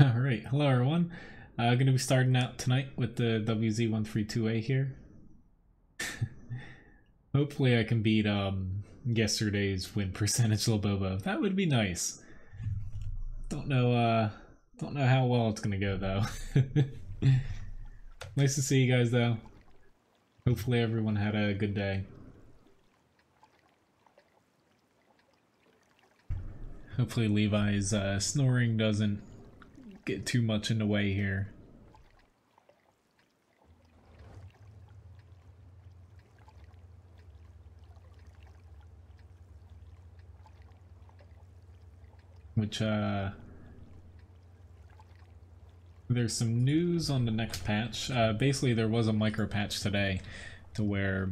Alright, hello everyone. I'm going to be starting out tonight with the WZ132A here. Hopefully I can beat yesterday's win percentage Lobobo. That would be nice. Don't know how well it's going to go though. Nice to see you guys though. Hopefully everyone had a good day. Hopefully Levi's snoring doesn't get too much in the way here. Which there's some news on the next patch. Basically there was a micro patch today to where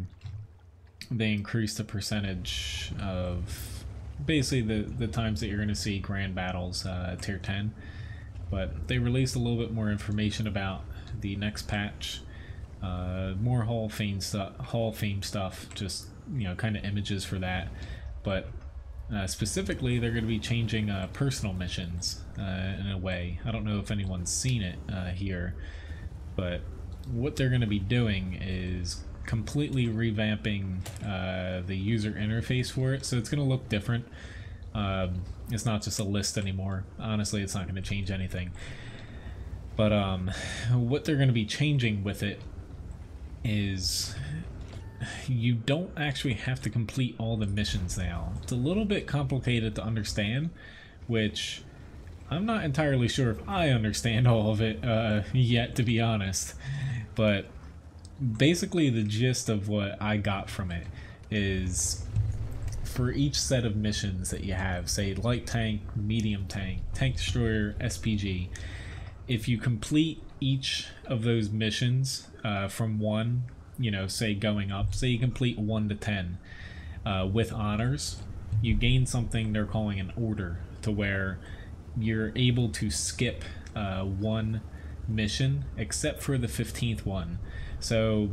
they increased the percentage of basically the times that you're going to see grand battles tier 10. But they released a little bit more information about the next patch, more Hall of Fame stuff, just kind of images for that. But specifically, they're going to be changing personal missions in a way. I don't know if anyone's seen it here, but what they're going to be doing is completely revamping the user interface for it, so it's going to look different. It's not just a list anymore. Honestly, it's not going to change anything. But what they're going to be changing with it is you don't actually have to complete all the missions now. It's a little bit complicated to understand, which I'm not entirely sure if I understand all of it yet, to be honest. But basically the gist of what I got from it is for each set of missions that you have, say light tank, medium tank, tank destroyer, SPG, if you complete each of those missions from 1, say going up, say you complete 1 to 10 with honors, you gain something they're calling an order, to where you're able to skip one mission except for the 15th one. So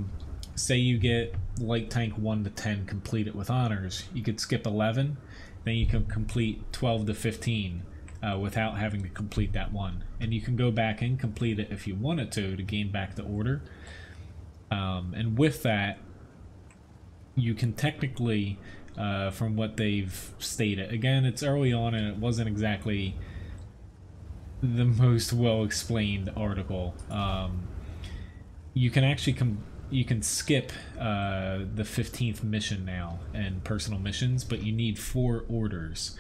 say you get light tank 1 to 10 completed with honors, you could skip 11, then you can complete 12 to 15 without having to complete that one, and you can go back and complete it if you wanted to gain back the order. And with that, you can technically, from what they've stated, again, it's early on and it wasn't exactly the most well explained article, you can actually you can skip the 15th mission now and personal missions, but you need 4 orders.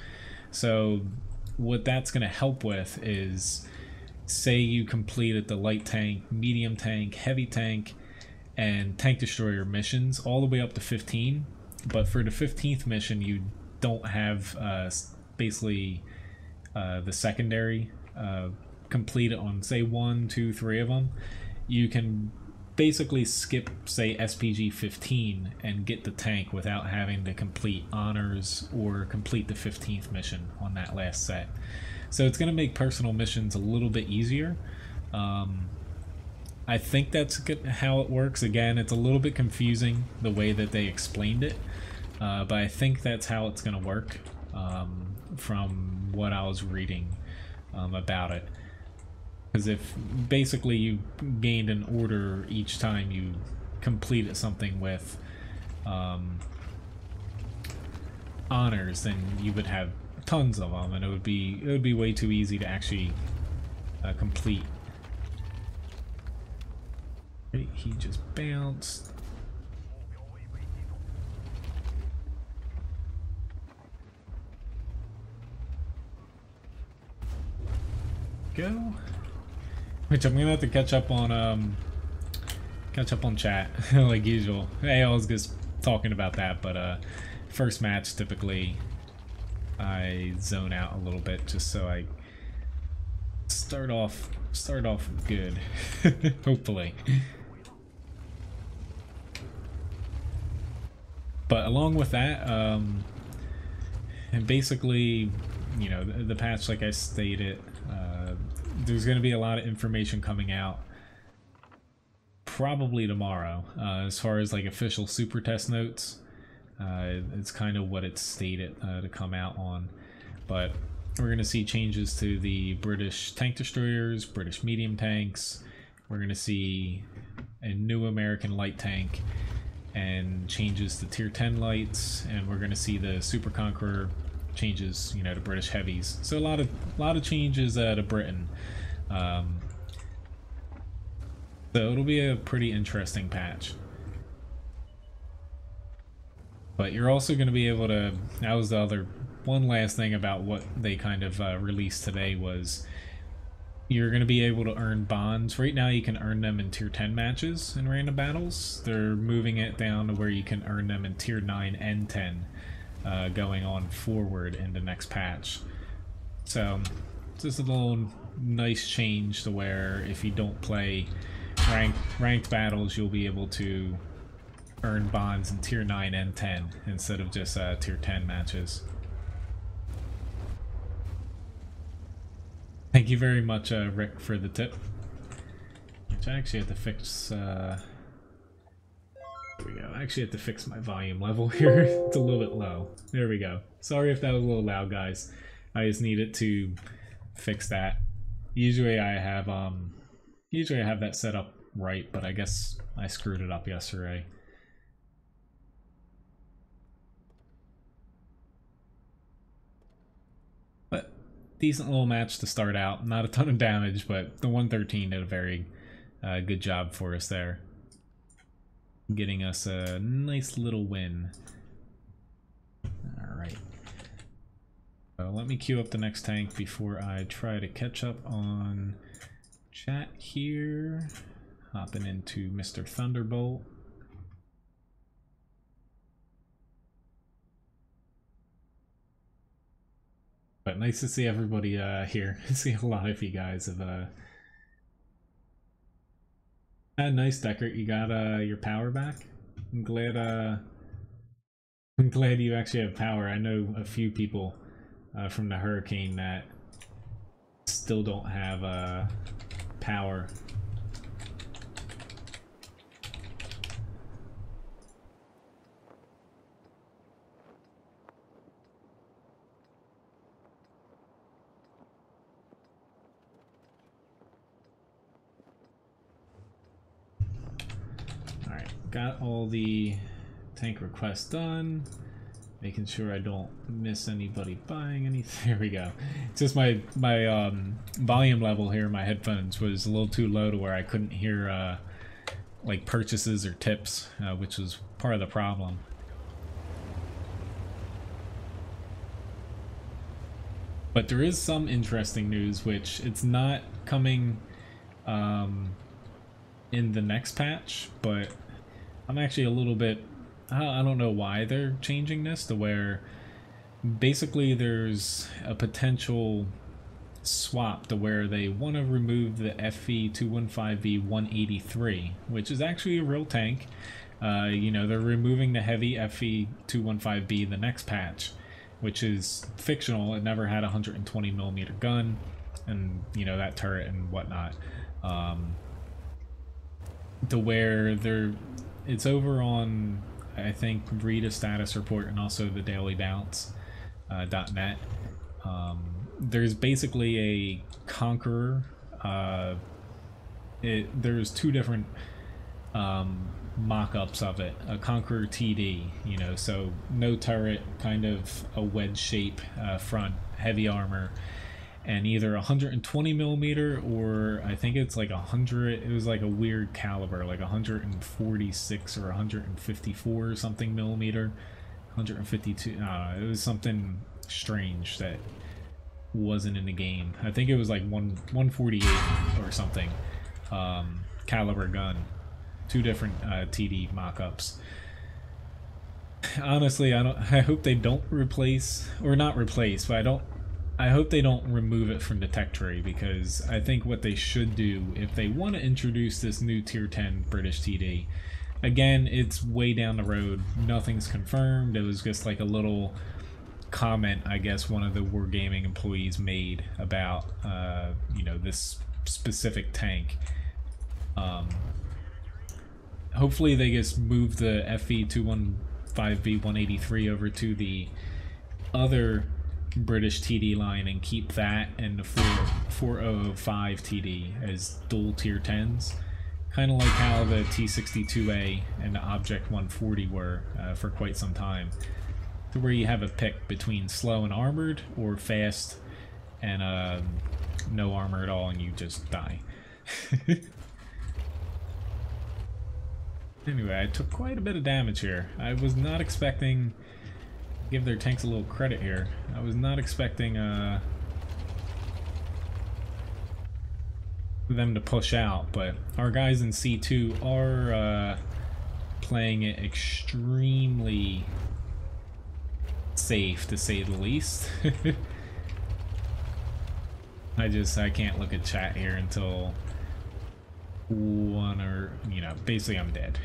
So what that's going to help with is, say you completed the light tank, medium tank, heavy tank, and tank destroyer missions all the way up to 15, but for the 15th mission you don't have basically the secondary completed on, say, 1, 2, 3 of them. You can basically skip, say, SPG 15 and get the tank without having to complete honors or complete the 15th mission on that last set. So it's going to make personal missions a little bit easier. I think that's how it works. Again, it's a little bit confusing the way that they explained it, but I think that's how it's going to work from what I was reading about it. Because if basically you gained an order each time you completed something with honors, then you would have tons of them, and it would be way too easy to actually complete. He just bounced. Go. Which I'm gonna have to catch up on chat like usual. Hey, I was just talking about that, but first match typically I zone out a little bit just so I start off good. Hopefully. But along with that, and basically, the patch, like I stated, there's going to be a lot of information coming out probably tomorrow as far as like official super test notes. It's kind of what it's stated to come out on, but we're going to see changes to the British tank destroyers, British medium tanks. We're going to see a new American light tank and changes to tier 10 lights, and we're going to see the Super Conqueror changes, you know, to British heavies. So a lot of changes to Britain. So it'll be a pretty interesting patch. But you're also going to be able to, that was the other, one last thing about what they kind of released today was you're going to be able to earn bonds. Right now you can earn them in tier 10 matches in random battles. They're moving it down to where you can earn them in tier 9 and 10 going on forward in the next patch. So just a little nice change to where if you don't play ranked battles, you'll be able to earn bonds in tier 9 and 10 instead of just tier 10 matches. Thank you very much, Rick, for the tip. Which I actually have to fix. There we go. I actually have to fix my volume level here. It's a little bit low. There we go. Sorry if that was a little loud, guys. I just needed to fix that. Usually I have that set up right, but I guess I screwed it up yesterday. But decent little match to start out. Not a ton of damage, but the 113 did a very good job for us there, getting us a nice little win. Alright. So let me queue up the next tank before I try to catch up on chat here. Hopping into Mr. Thunderbolt. But nice to see everybody here. I see a lot of you guys have nice, Deckert. You got your power back. I'm glad you actually have power. I know a few people from the hurricane that still don't have power. Got all the tank requests done, making sure I don't miss anybody buying anything. There we go. It's just my volume level here in my headphones was a little too low to where I couldn't hear like purchases or tips, which was part of the problem. But there is some interesting news, which it's not coming in the next patch, but I'm actually a little bit, I don't know why they're changing this to where basically there's a potential swap to where they want to remove the FV215V 183, which is actually a real tank. You know, they're removing the heavy FV215B in the next patch, which is fictional. It never had a 120mm gun and, you know, that turret and whatnot. To where it's over on, I think, read a status report and also the Daily Bounce .net. There's basically a Conqueror. There's two different mock-ups of it. A Conqueror TD, you know, so no turret, kind of a wedge shape front, heavy armor, and either 120mm or I think it's like 100. It was like a weird caliber, like 146 or 154 or something millimeter, 152. I don't know. It was something strange that wasn't in the game. I think it was like 148 or something caliber gun. Two different TD mock-ups. Honestly, I hope they don't replace, or not replace, but I hope they don't remove it from the tech tree, because I think what they should do if they want to introduce this new tier 10 British TD, again, it's way down the road, nothing's confirmed. It was just like a little comment, I guess, one of the Wargaming employees made about you know, this specific tank. Hopefully they just move the FV215V 183 over to the other British TD line and keep that and the 4005 TD as dual tier 10s. Kind of like how the T62A and the Object 140 were for quite some time. To where you have a pick between slow and armored, or fast and no armor at all and you just die. Anyway, I took quite a bit of damage here. I was not expecting... Give their tanks a little credit here. I was not expecting them to push out, but our guys in C2 are playing it extremely safe, to say the least. I can't look at chat here until one or, you know, basically I'm dead.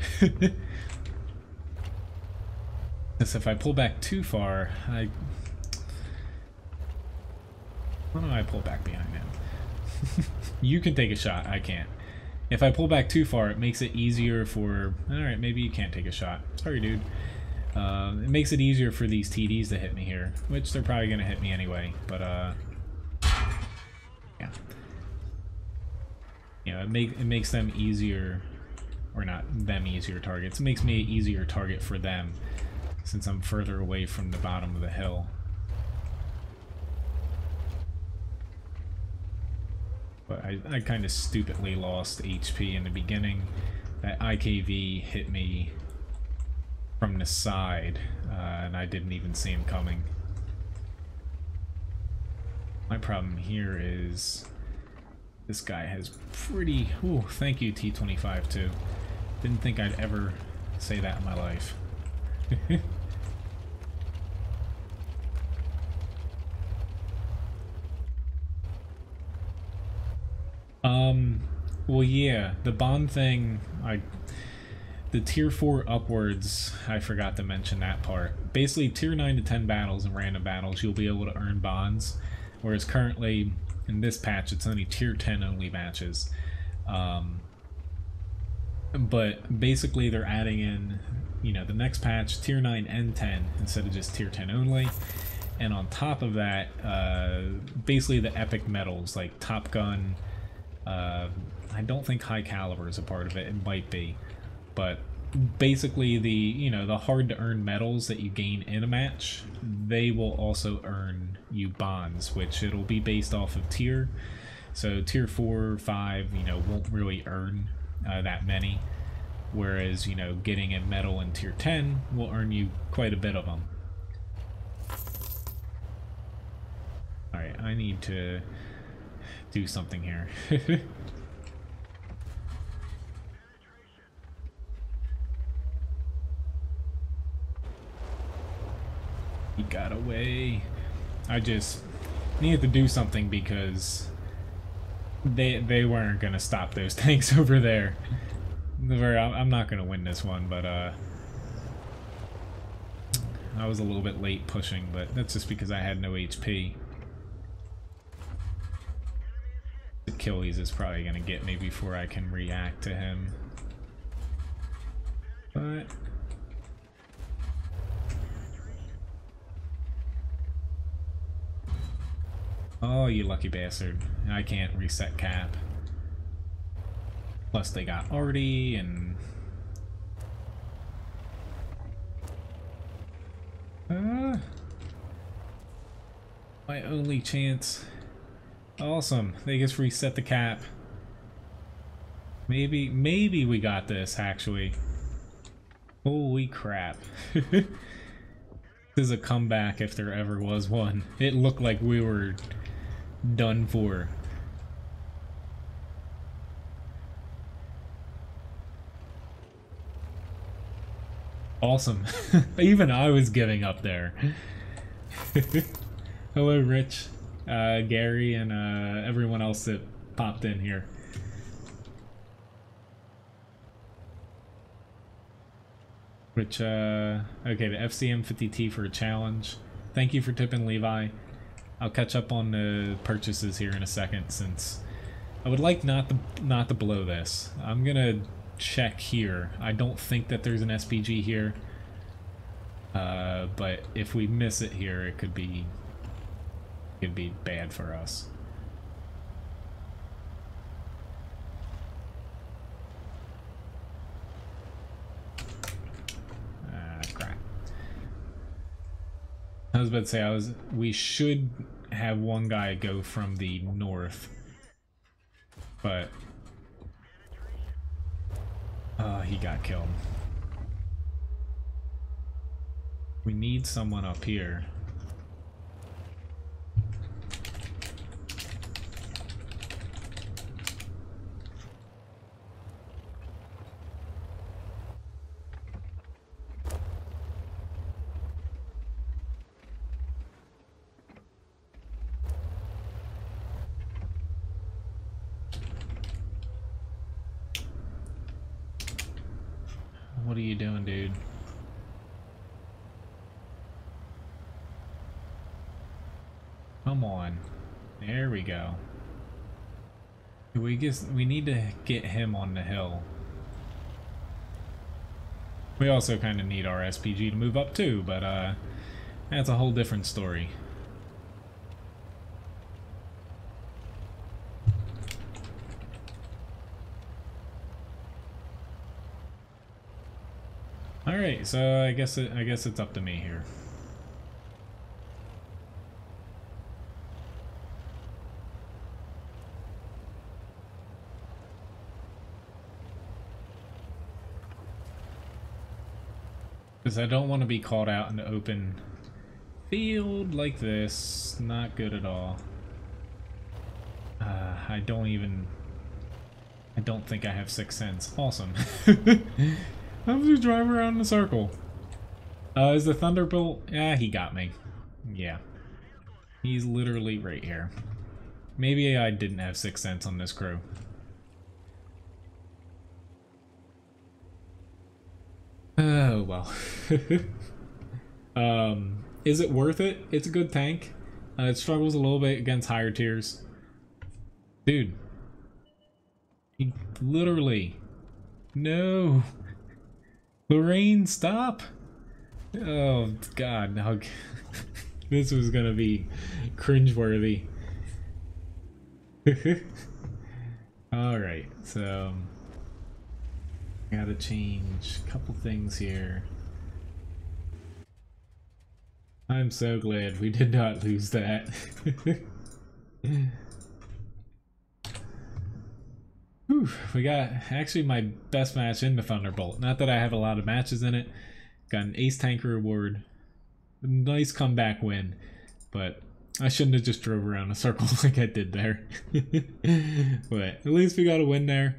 Because if I pull back too far, why don't I pull back behind him? You can take a shot, I can't. If I pull back too far, it makes it easier for... Alright, maybe you can't take a shot. Sorry, dude. It makes it easier for these TDs to hit me here, which they're probably going to hit me anyway, but yeah. You know, it makes them easier, or not them easier targets. It makes me an easier target for them, since I'm further away from the bottom of the hill. But I kind of stupidly lost HP in the beginning. That IKV hit me from the side, and I didn't even see him coming. My problem here is this guy has pretty... Ooh, thank you, T25 too. Didn't think I'd ever say that in my life. Well, yeah, the bond thing, the tier 4 upwards, I forgot to mention that part. Basically, tier 9 to 10 battles and random battles, you'll be able to earn bonds, whereas currently, in this patch, it's only tier 10 only matches. But basically, they're adding in, you know, the next patch, tier 9 and 10, instead of just tier 10 only. And on top of that, basically the epic medals, like Top Gun, I don't think High Caliber is a part of it, it might be. But basically the, you know, the hard to earn medals that you gain in a match, they will also earn you bonds, which it'll be based off of tier. So tier 4, 5, you know, won't really earn that many. Whereas, you know, getting a medal in tier 10 will earn you quite a bit of them. Alright, I need to do something here. He got away. I just needed to do something because they weren't gonna stop those tanks over there. I'm not gonna win this one, but I was a little bit late pushing, but that's just because I had no HP. Achilles is probably gonna get me before I can react to him. But oh, you lucky bastard. I can't reset cap. Plus they got Artie and... my only chance. Awesome. They just reset the cap. Maybe we got this, actually. Holy crap. This is a comeback if there ever was one. It looked like we were done for. Awesome. Even I was giving up there. Hello, Rich, Gary, and everyone else that popped in here. Which, okay, the FCM 50T for a challenge. Thank you for tipping, Levi. I'll catch up on the purchases here in a second, since I would like not to blow this. I'm gonna check here. I don't think that there's an SPG here, but if we miss it here, it could be It'd be bad for us. Crap. I was about to say we should have one guy go from the north, but he got killed. We need someone up here. What are you doing, dude? Come on. There we go. We need to get him on the hill. We also kind of need our SPG to move up too, but that's a whole different story. Alright, so I guess it's up to me here. Because I don't want to be caught out in the open field like this. Not good at all. I don't think I have sixth sense. Awesome. I'm just driving around in a circle. Is the Thunderbolt? Yeah, he got me. Yeah. He's literally right here. Maybe I didn't have sixth sense on this crew. Oh, well. Is it worth it? It's a good tank. It struggles a little bit against higher tiers. Dude. He literally... No! Lorraine, stop! Oh, God, no. This was gonna be cringeworthy. Alright, so... gotta change a couple things here. I'm so glad we did not lose that. Whew, we got actually my best match in the Thunderbolt. Not that I have a lot of matches in it. Got an Ace Tanker award. Nice comeback win. But I shouldn't have just drove around a circle like I did there. But at least we got a win there.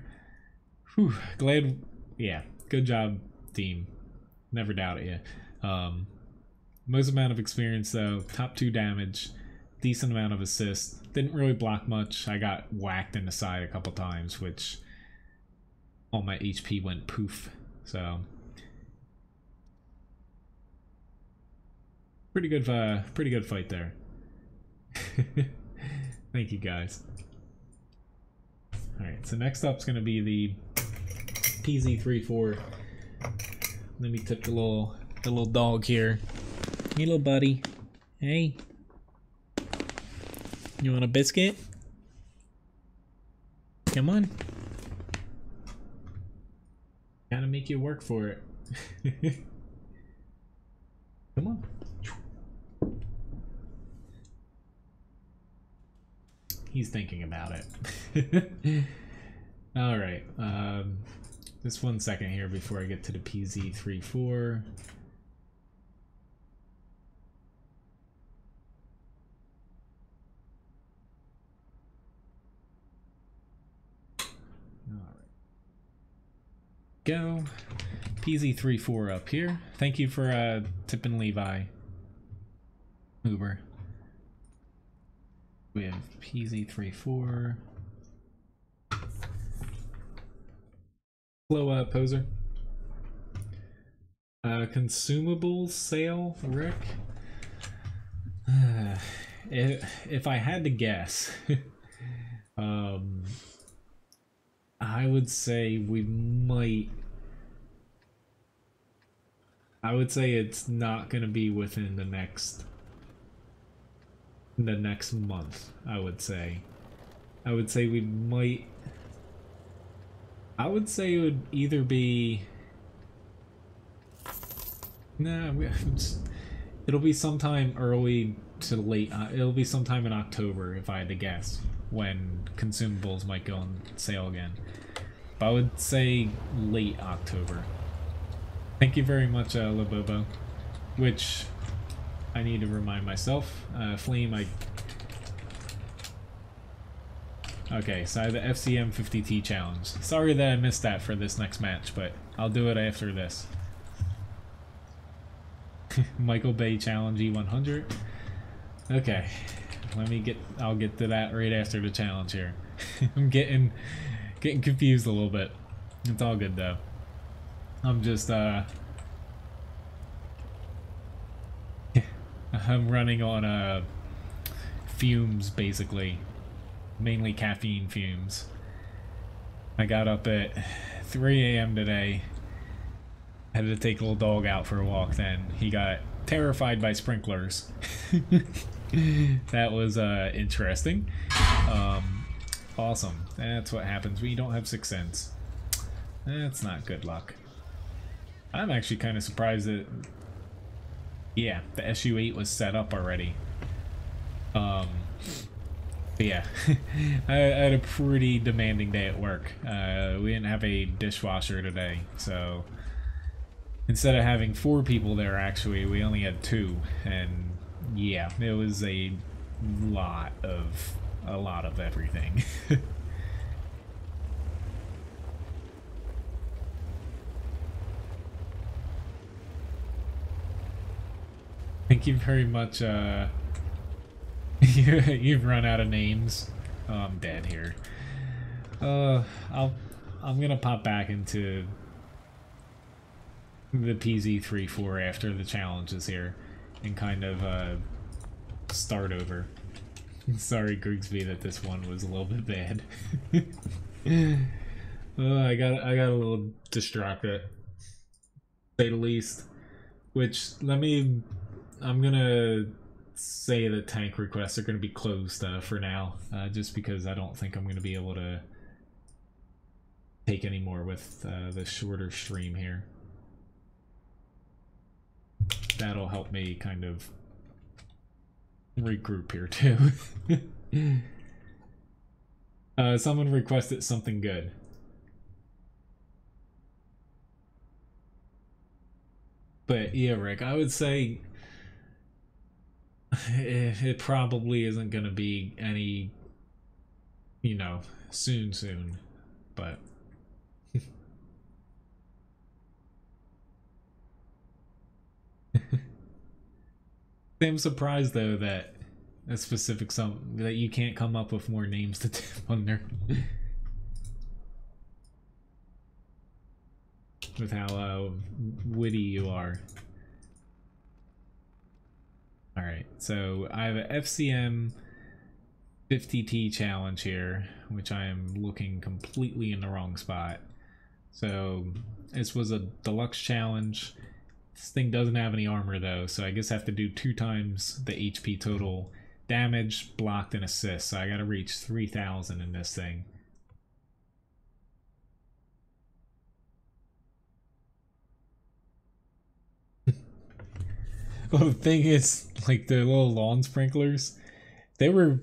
Whew, glad. Yeah, good job, team. Never doubted you. Most amount of experience though, top 2 damage, decent amount of assists. Didn't really block much. I got whacked in the side a couple times, which all my HP went poof. So pretty good fight there. Thank you guys. All right, so next up's gonna be the PZ34. Let me tip the little dog here. Hey, little buddy. Hey. You want a biscuit? Come on. Gotta make you work for it. Come on. He's thinking about it. Alright. Just 1 second here before I get to the PZ34. Go. PZ34 up here. Thank you for tipping Levi. Uber. We have PZ34. Hello, poser. Consumable sale, Rick. If I had to guess, I would say I would say it's not going to be within the next the next month, I would say. I would say we might... I would say it would either be... Nah, it'll be sometime early to late. It'll be sometime in October, if I had to guess, when consumables might go on sale again. But I would say late October. Thank you very much, Labobo. Which I need to remind myself. Flame, Okay, so I have the FCM 50T challenge. Sorry that I missed that for this next match, but I'll do it after this. Michael Bay challenge E100. Okay, I'll get to that right after the challenge here. I'm getting confused a little bit. It's all good though. I'm just I'm running on fumes basically. Mainly caffeine fumes. I got up at 3 a.m. today. Had to take a little dog out for a walk then. He got terrified by sprinklers. That was interesting. Awesome. That's what happens when you don't have 6th sense. That's not good luck. I'm actually kind of surprised that... Yeah, the SU-8 was set up already. But yeah, I had a pretty demanding day at work. We didn't have a dishwasher today, so... Instead of having 4 people there, actually, we only had 2, and yeah, it was a lot of everything. Thank you very much. You've run out of names. Oh, I'm dead here. I'm gonna pop back into the PZ3-4 after the challenges here and kind of start over. Sorry, Grigsby, that this one was a little bit bad. I got a little distracted, to say the least. Which I'm gonna say that tank requests are gonna be closed for now, just because I don't think I'm gonna be able to take any more with the shorter stream here. That'll help me kind of regroup here too. Someone requested something good. But yeah, Rick, I would say it probably isn't gonna be any, you know, soon, but I'm surprised though that a specific that you can't come up with more names to tip on there. With how witty you are. Alright, so I have a FCM 50T challenge here, which I am looking completely in the wrong spot. So this was a deluxe challenge. This thing doesn't have any armor though, so I guess I have to do 2 times the HP total damage, blocked, and assist. So I gotta reach 3,000 in this thing. Well, the thing is, like, the little lawn sprinklers, they were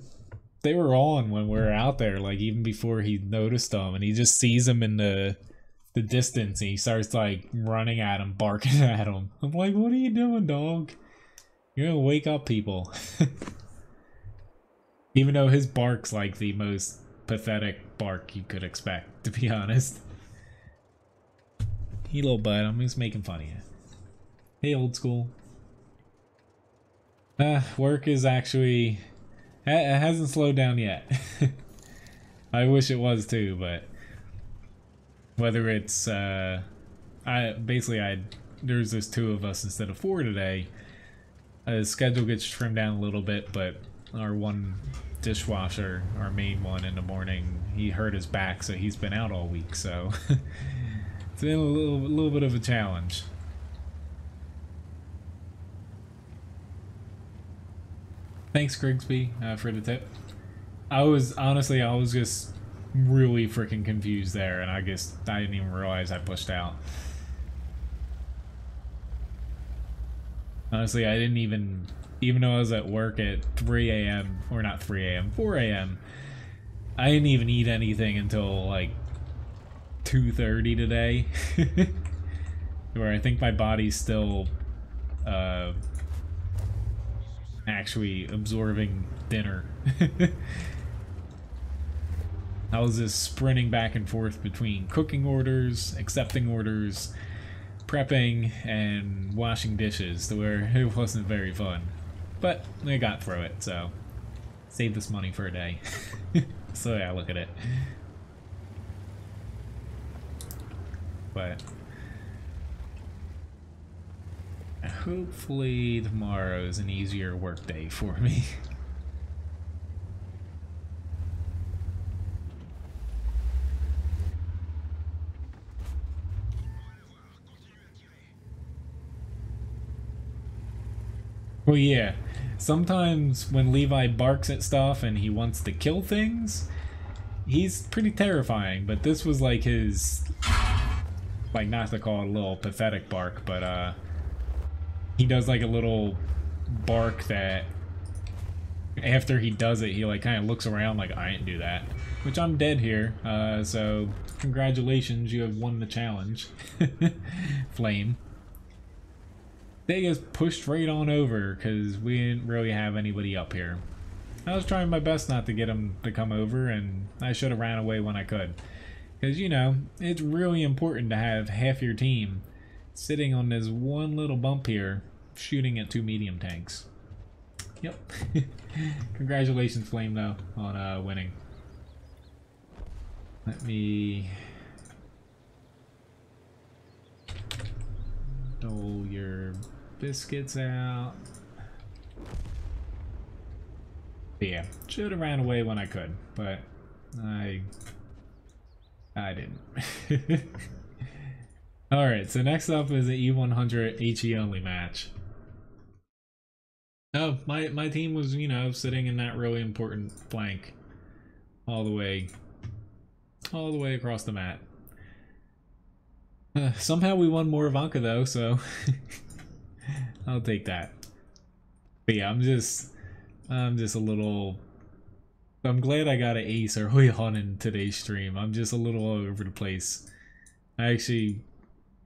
on when we were out there, like, even before he noticed them, and he just sees them in the distance, and he starts, like, running at him, barking at him. I'm like, what are you doing, dog? You're gonna wake up people. Even though his bark's, like, the most pathetic bark you could expect, to be honest. Hey, little bud, I'm just making fun of you. Hey, old school. Work is actually... It hasn't slowed down yet. I wish it was too, but... Whether it's, there's just 2 of us instead of 4 today. The schedule gets trimmed down a little bit, but our one dishwasher, our main one in the morning, he hurt his back, so he's been out all week, so... It's been a little bit of a challenge. Thanks, Grigsby, for the tip. I was just really freaking confused there, and I didn't even realize I pushed out. Honestly, I didn't even though I was at work at 3 a.m. or not 3 a.m., 4 a.m. I didn't even eat anything until like 2:30 today, where I think my body's still actually absorbing dinner. I was just sprinting back and forth between cooking orders, accepting orders, prepping, and washing dishes, to where it wasn't very fun. But I got through it, so save this money for a day. So yeah, look at it. But hopefully tomorrow is an easier work day for me. Well, yeah. Sometimes when Levi barks at stuff and he wants to kill things, he's pretty terrifying, but this was like his, like, not to call it a little pathetic bark, but he does like a little bark that after he does it, he like kind of looks around like, I didn't do that, which I'm dead here, so congratulations, you have won the challenge. Flame. They just pushed right on over because we didn't really have anybody up here. I was trying my best not to get him to come over, and I should have ran away when I could. Because, you know, it's really important to have half your team sitting on this one little bump here, shooting at 2 medium tanks. Yep. Congratulations, Flame, though, on winning. Let me dole your biscuits out. But yeah, should have ran away when I could, but I didn't. Alright, so next up is the E100 HE only match. Oh, my team was, you know, sitting in that really important flank all the way across the map. Somehow we won more Ivanka though, so I'll take that. But yeah, I'm just a little. I'm glad I got an ace early on in today's stream. I'm just a little all over the place.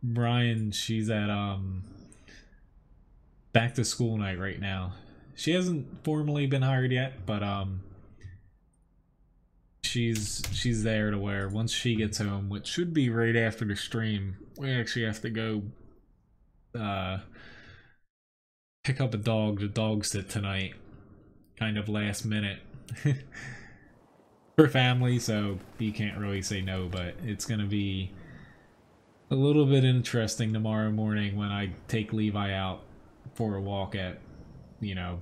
Brian, she's at back to school night right now. She hasn't formally been hired yet, but she's there to where once she gets home, which should be right after the stream, we actually have to go pick up a dog to dog sit tonight, kind of last minute. For family, so you can't really say no, but it's gonna be a little bit interesting tomorrow morning when I take Levi out for a walk at, you know,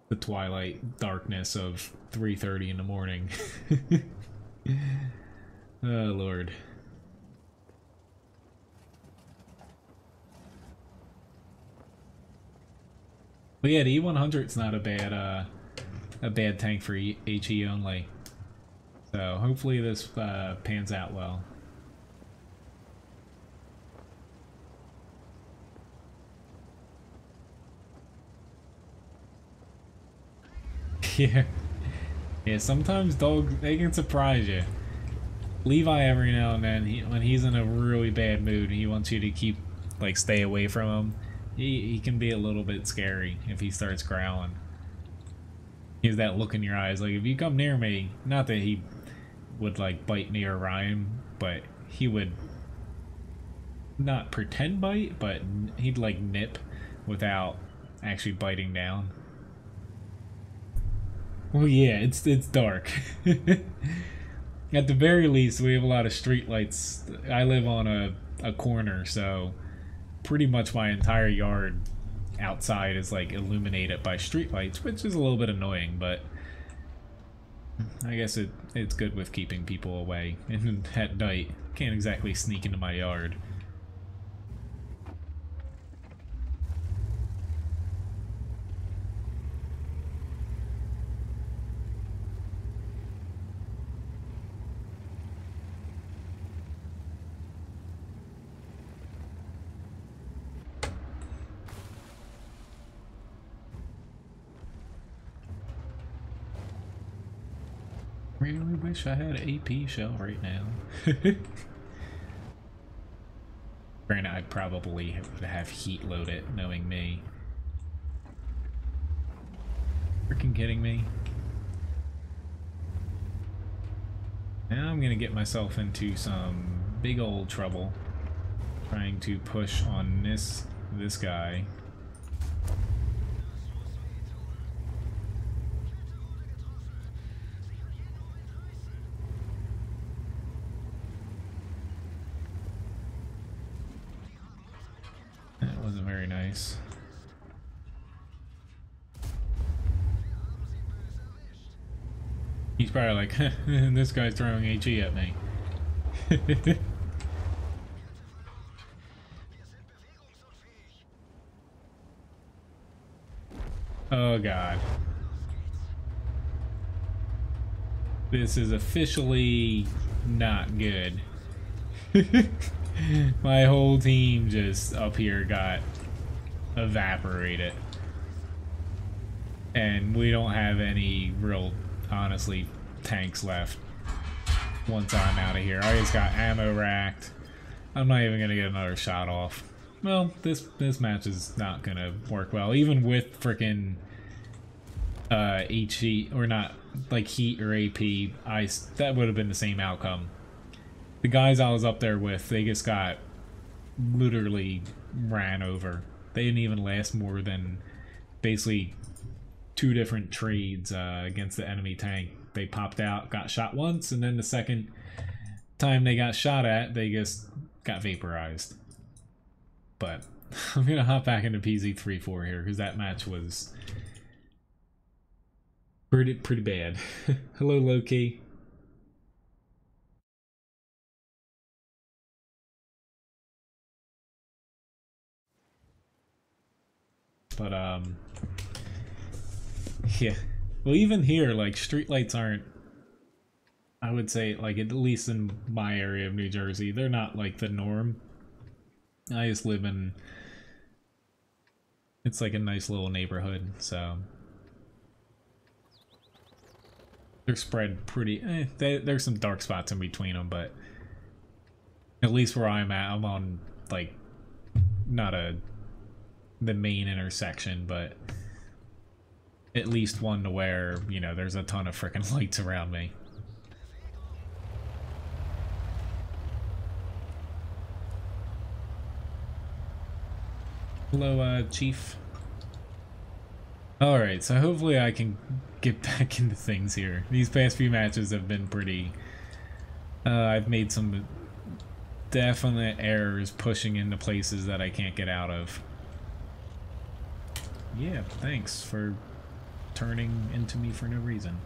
the twilight darkness of 3:30 in the morning. Oh Lord. But yeah, the E100's not a bad tank for HE only. So hopefully this pans out well. Yeah. Yeah, sometimes dogs, they can surprise you. Levi every now and then, when he's in a really bad mood, he wants you to stay away from him. He can be a little bit scary if he starts growling. He has that look in your eyes, like, if you come near me, not that he would, like, bite me or Ryan, but he would not pretend bite, but he'd, like, nip without actually biting down. Well, yeah, it's dark. At the very least, we have a lot of street lights. I live on a corner, so pretty much my entire yard outside is like illuminated by street lights, which is a little bit annoying, but I guess it's good with keeping people away. And at night, can't exactly sneak into my yard. Really wish I had an AP shell right now. Granted, I'd probably would have heat load it, knowing me. Freaking kidding me? Now I'm gonna get myself into some big old trouble trying to push on this guy. That wasn't very nice. He's probably like, this guy's throwing HE at me. Oh god. This is officially not good. My whole team just up here got evaporated. And we don't have any real, honestly, tanks left once I'm out of here. I just got ammo racked. I'm not even gonna get another shot off. Well, this match is not gonna work well, even with frickin' HE, or not, like heat or AP, that would have been the same outcome. The guys I was up there with, they just got literally ran over. They didn't even last more than basically 2 different trades against the enemy tank. They popped out, got shot once, and then the second time they got shot at, they just got vaporized. But I'm gonna hop back into PZ3-4 here because that match was pretty bad. Hello, Loki. But yeah. Well, even here, like, streetlights aren't, I would say, like, at least in my area of New Jersey, they're not like the norm. I just live in, it's like a nice little neighborhood, so they're spread pretty, there's some dark spots in between them, but at least where I'm at, I'm on, like, not the main intersection, but at least one to where, you know, there's a ton of freaking lights around me. Hello, Chief. Alright, so hopefully I can get back into things here. These past few matches have been pretty... I've made some definite errors pushing into places that I can't get out of. Yeah, thanks for turning into me for no reason.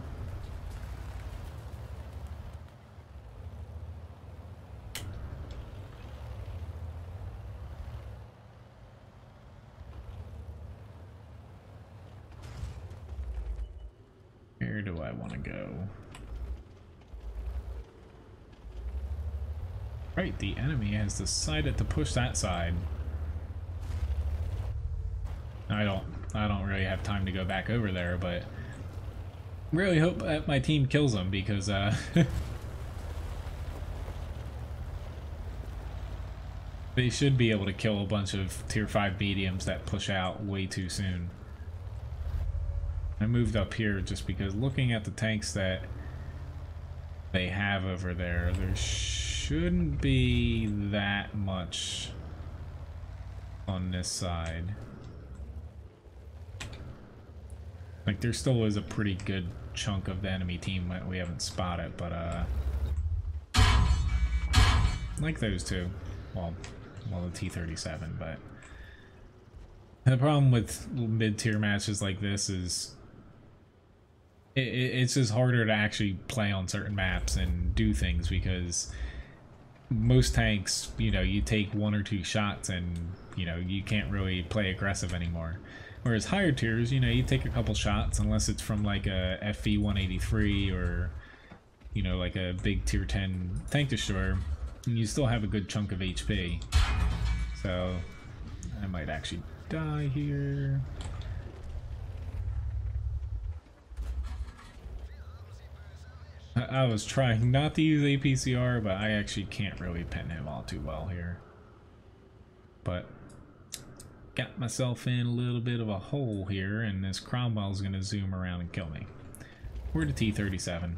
Where do I want to go? Right, the enemy has decided to push that side. I don't really have time to go back over there, but really hope that my team kills them because they should be able to kill a bunch of tier 5 mediums that push out way too soon. I moved up here just because looking at the tanks that they have over there, there shouldn't be that much on this side. Like, there still is a pretty good chunk of the enemy team that we haven't spotted, but, like those two. Well, the T-37, but the problem with mid-tier matches like this is it's just harder to actually play on certain maps and do things because most tanks, you know, you take 1 or 2 shots and, you know, you can't really play aggressive anymore. Whereas higher tiers, you know, you take a couple shots unless it's from like a FV-183 or, you know, like a big tier 10 tank destroyer, and you still have a good chunk of HP. So I might actually die here. I was trying not to use APCR, but I actually can't really pen him all too well here. But got myself in a little bit of a hole here, and this Cromwell's gonna zoom around and kill me. We're to T-37.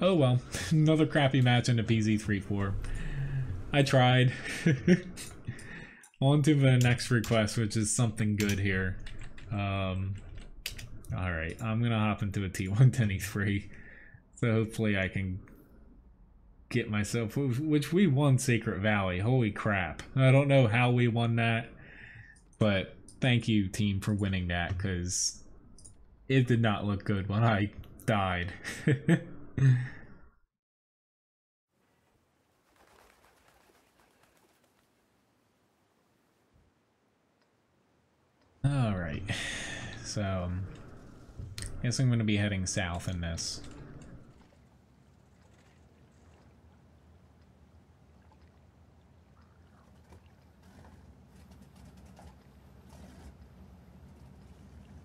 Oh well, another crappy match in the PZ-34. I tried. On to the next request, which is something good here. Alright, I'm gonna hop into a T-110E3. So hopefully I can get myself, which we won Sacred Valley. Holy crap. I don't know how we won that, but thank you, team, for winning that, because it did not look good when I died. Alright, so I guess I'm going to be heading south in this.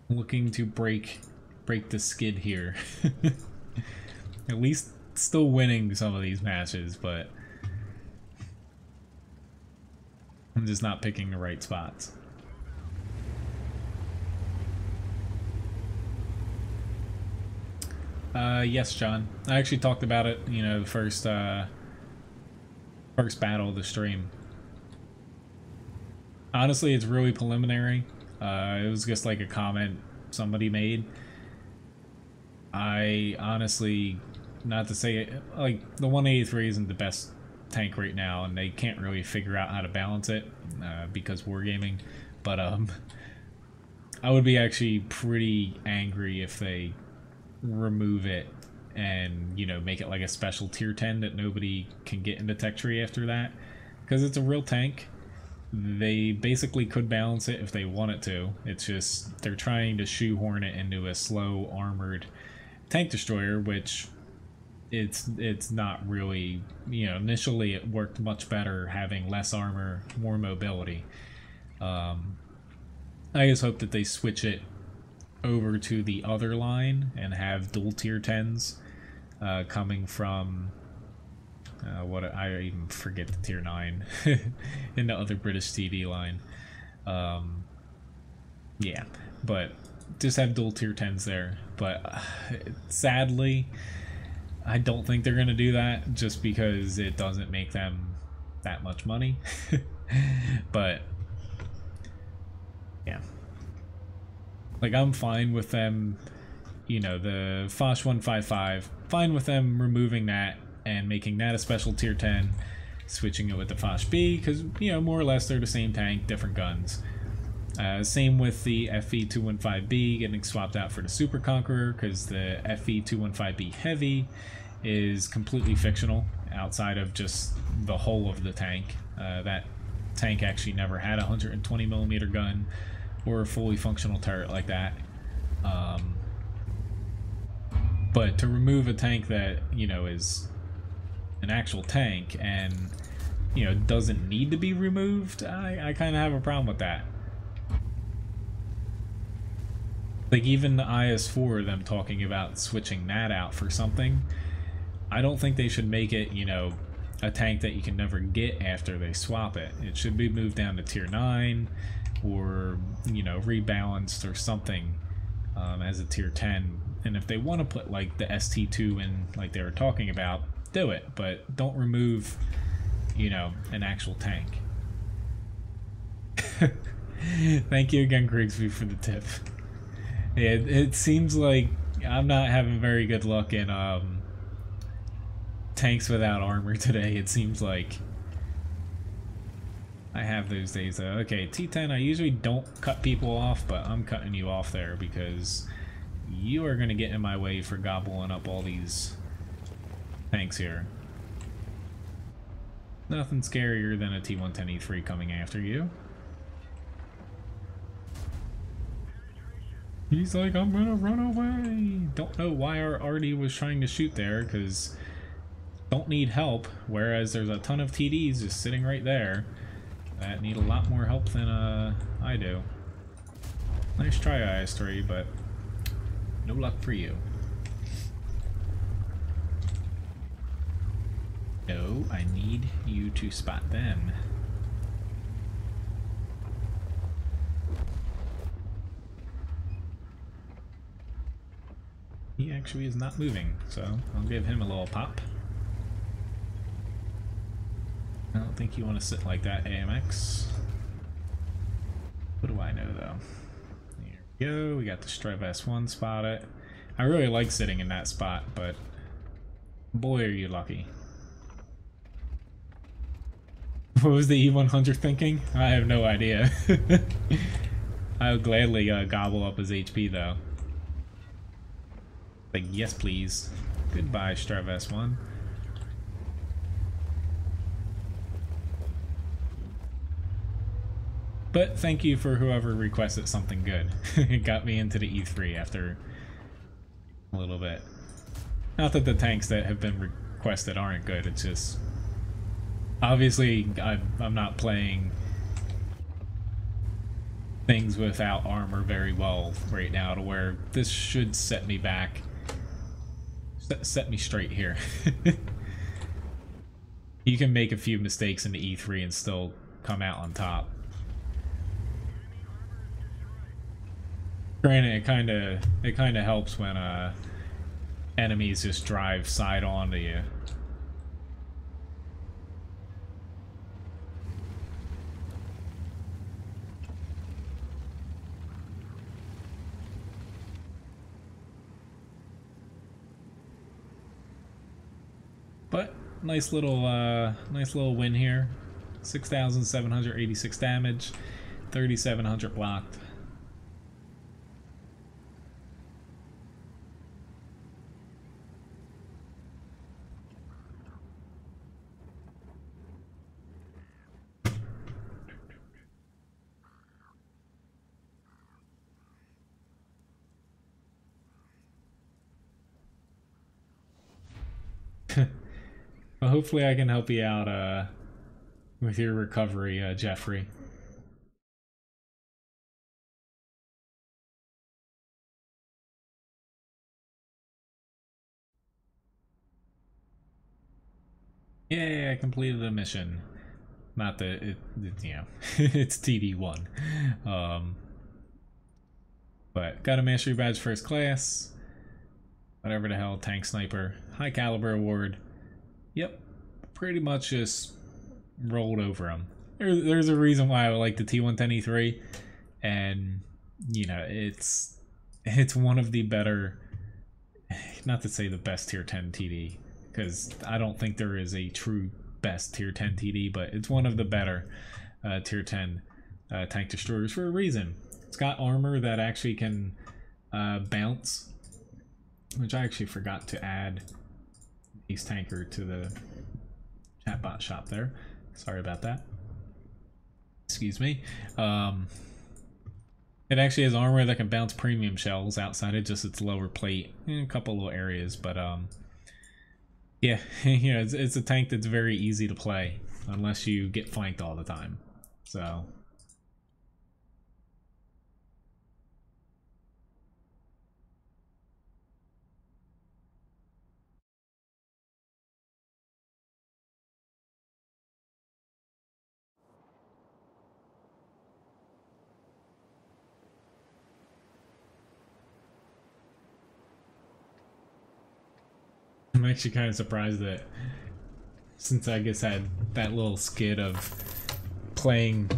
Looking to break the skid here. At least still winning some of these matches, but I'm just not picking the right spots. Yes, John. I actually talked about it, you know, the first battle of the stream. Honestly, it's really preliminary. It was just like a comment somebody made. I honestly, not to say it, like, the 183 isn't the best tank right now, and they can't really figure out how to balance it because wargaming. But I would be actually pretty angry if they remove it and, you know, make it like a special tier 10 that nobody can get into tech tree after that, because it's a real tank. They basically could balance it if they wanted to. It's just they're trying to shoehorn it into a slow armored tank destroyer, which it's not really, you know, initially it worked much better having less armor, more mobility. I just hope that they switch it over to the other line and have dual tier 10s coming from what I even forget the tier 9 in the other British TD line. Yeah, but just have dual tier 10s there. But sadly, I don't think they're gonna do that just because it doesn't make them that much money. But yeah, like, I'm fine with them, you know, the Foch 155, fine with them removing that and making that a special tier 10, switching it with the Foch B, because, you know, more or less they're the same tank, different guns. Same with the FE215B getting swapped out for the Super Conqueror, because the FE215B Heavy is completely fictional outside of just the whole of the tank. That tank actually never had a 120mm gun or a fully functional turret like that. But to remove a tank that, you know, is an actual tank and, you know, doesn't need to be removed, I kind of have a problem with that. Like, even the IS-4, them talking about switching that out for something, I don't think they should make it, you know, a tank that you can never get after they swap it. It should be moved down to tier 9 or, you know, rebalanced or something as a tier 10. And if they want to put like the ST2 in, like they were talking about, do it, but don't remove, you know, an actual tank. Thank you again, Grigsby, for the tip. Yeah, it seems like I'm not having very good luck in tanks without armor today. It seems like I have those days though. Okay, T10, I usually don't cut people off, but I'm cutting you off there because you are going to get in my way for gobbling up all these tanks here. Nothing scarier than a T110E3 coming after you. He's like, I'm gonna run away. Don't know why our Artie was trying to shoot there, because don't need help, whereas there's a ton of TDs just sitting right there that need a lot more help than I do. Nice try, IS3, but no luck for you. No, I need you to spot them. He actually is not moving, so I'll give him a little pop. I don't think you want to sit like that, AMX. What do I know, though? There we go. We got the Strive S1 spotted. I really like sitting in that spot, but boy, are you lucky. What was the E100 thinking? I have no idea. I would gladly gobble up his HP, though. Like, yes, please. Goodbye, Strive S1. But thank you for whoever requested something good. It got me into the E3 after a little bit. Not that the tanks that have been requested aren't good, it's just... Obviously, I'm not playing things without armor very well right now, to where this should set me back. Set me straight here. You can make a few mistakes in the E3 and still come out on top. Granted, it kind of helps when enemies just drive side on to you. But nice little win here. 6,786 damage, 3,700 blocked. Well, hopefully I can help you out with your recovery, Jeffrey. Yay, I completed a mission. Not that it you know, it's TD1. But got a mastery badge first class. Whatever the hell, tank sniper. High caliber award. Yep, pretty much just rolled over them. There's a reason why I like the T110E3, and you know, it's one of the better, not to say the best tier 10 TD, because I don't think there is a true best tier 10 TD, but it's one of the better tier 10 tank destroyers for a reason. It's got armor that actually can bounce, which I actually forgot to add Ace Tanker to the chatbot shop there. Sorry about that. Excuse me. It actually has armor that can bounce premium shells outside of just its lower plate in a couple little areas, but yeah, you know, it's a tank that's very easy to play unless you get flanked all the time. So I'm actually kind of surprised that, since I guess I had that little skid of playing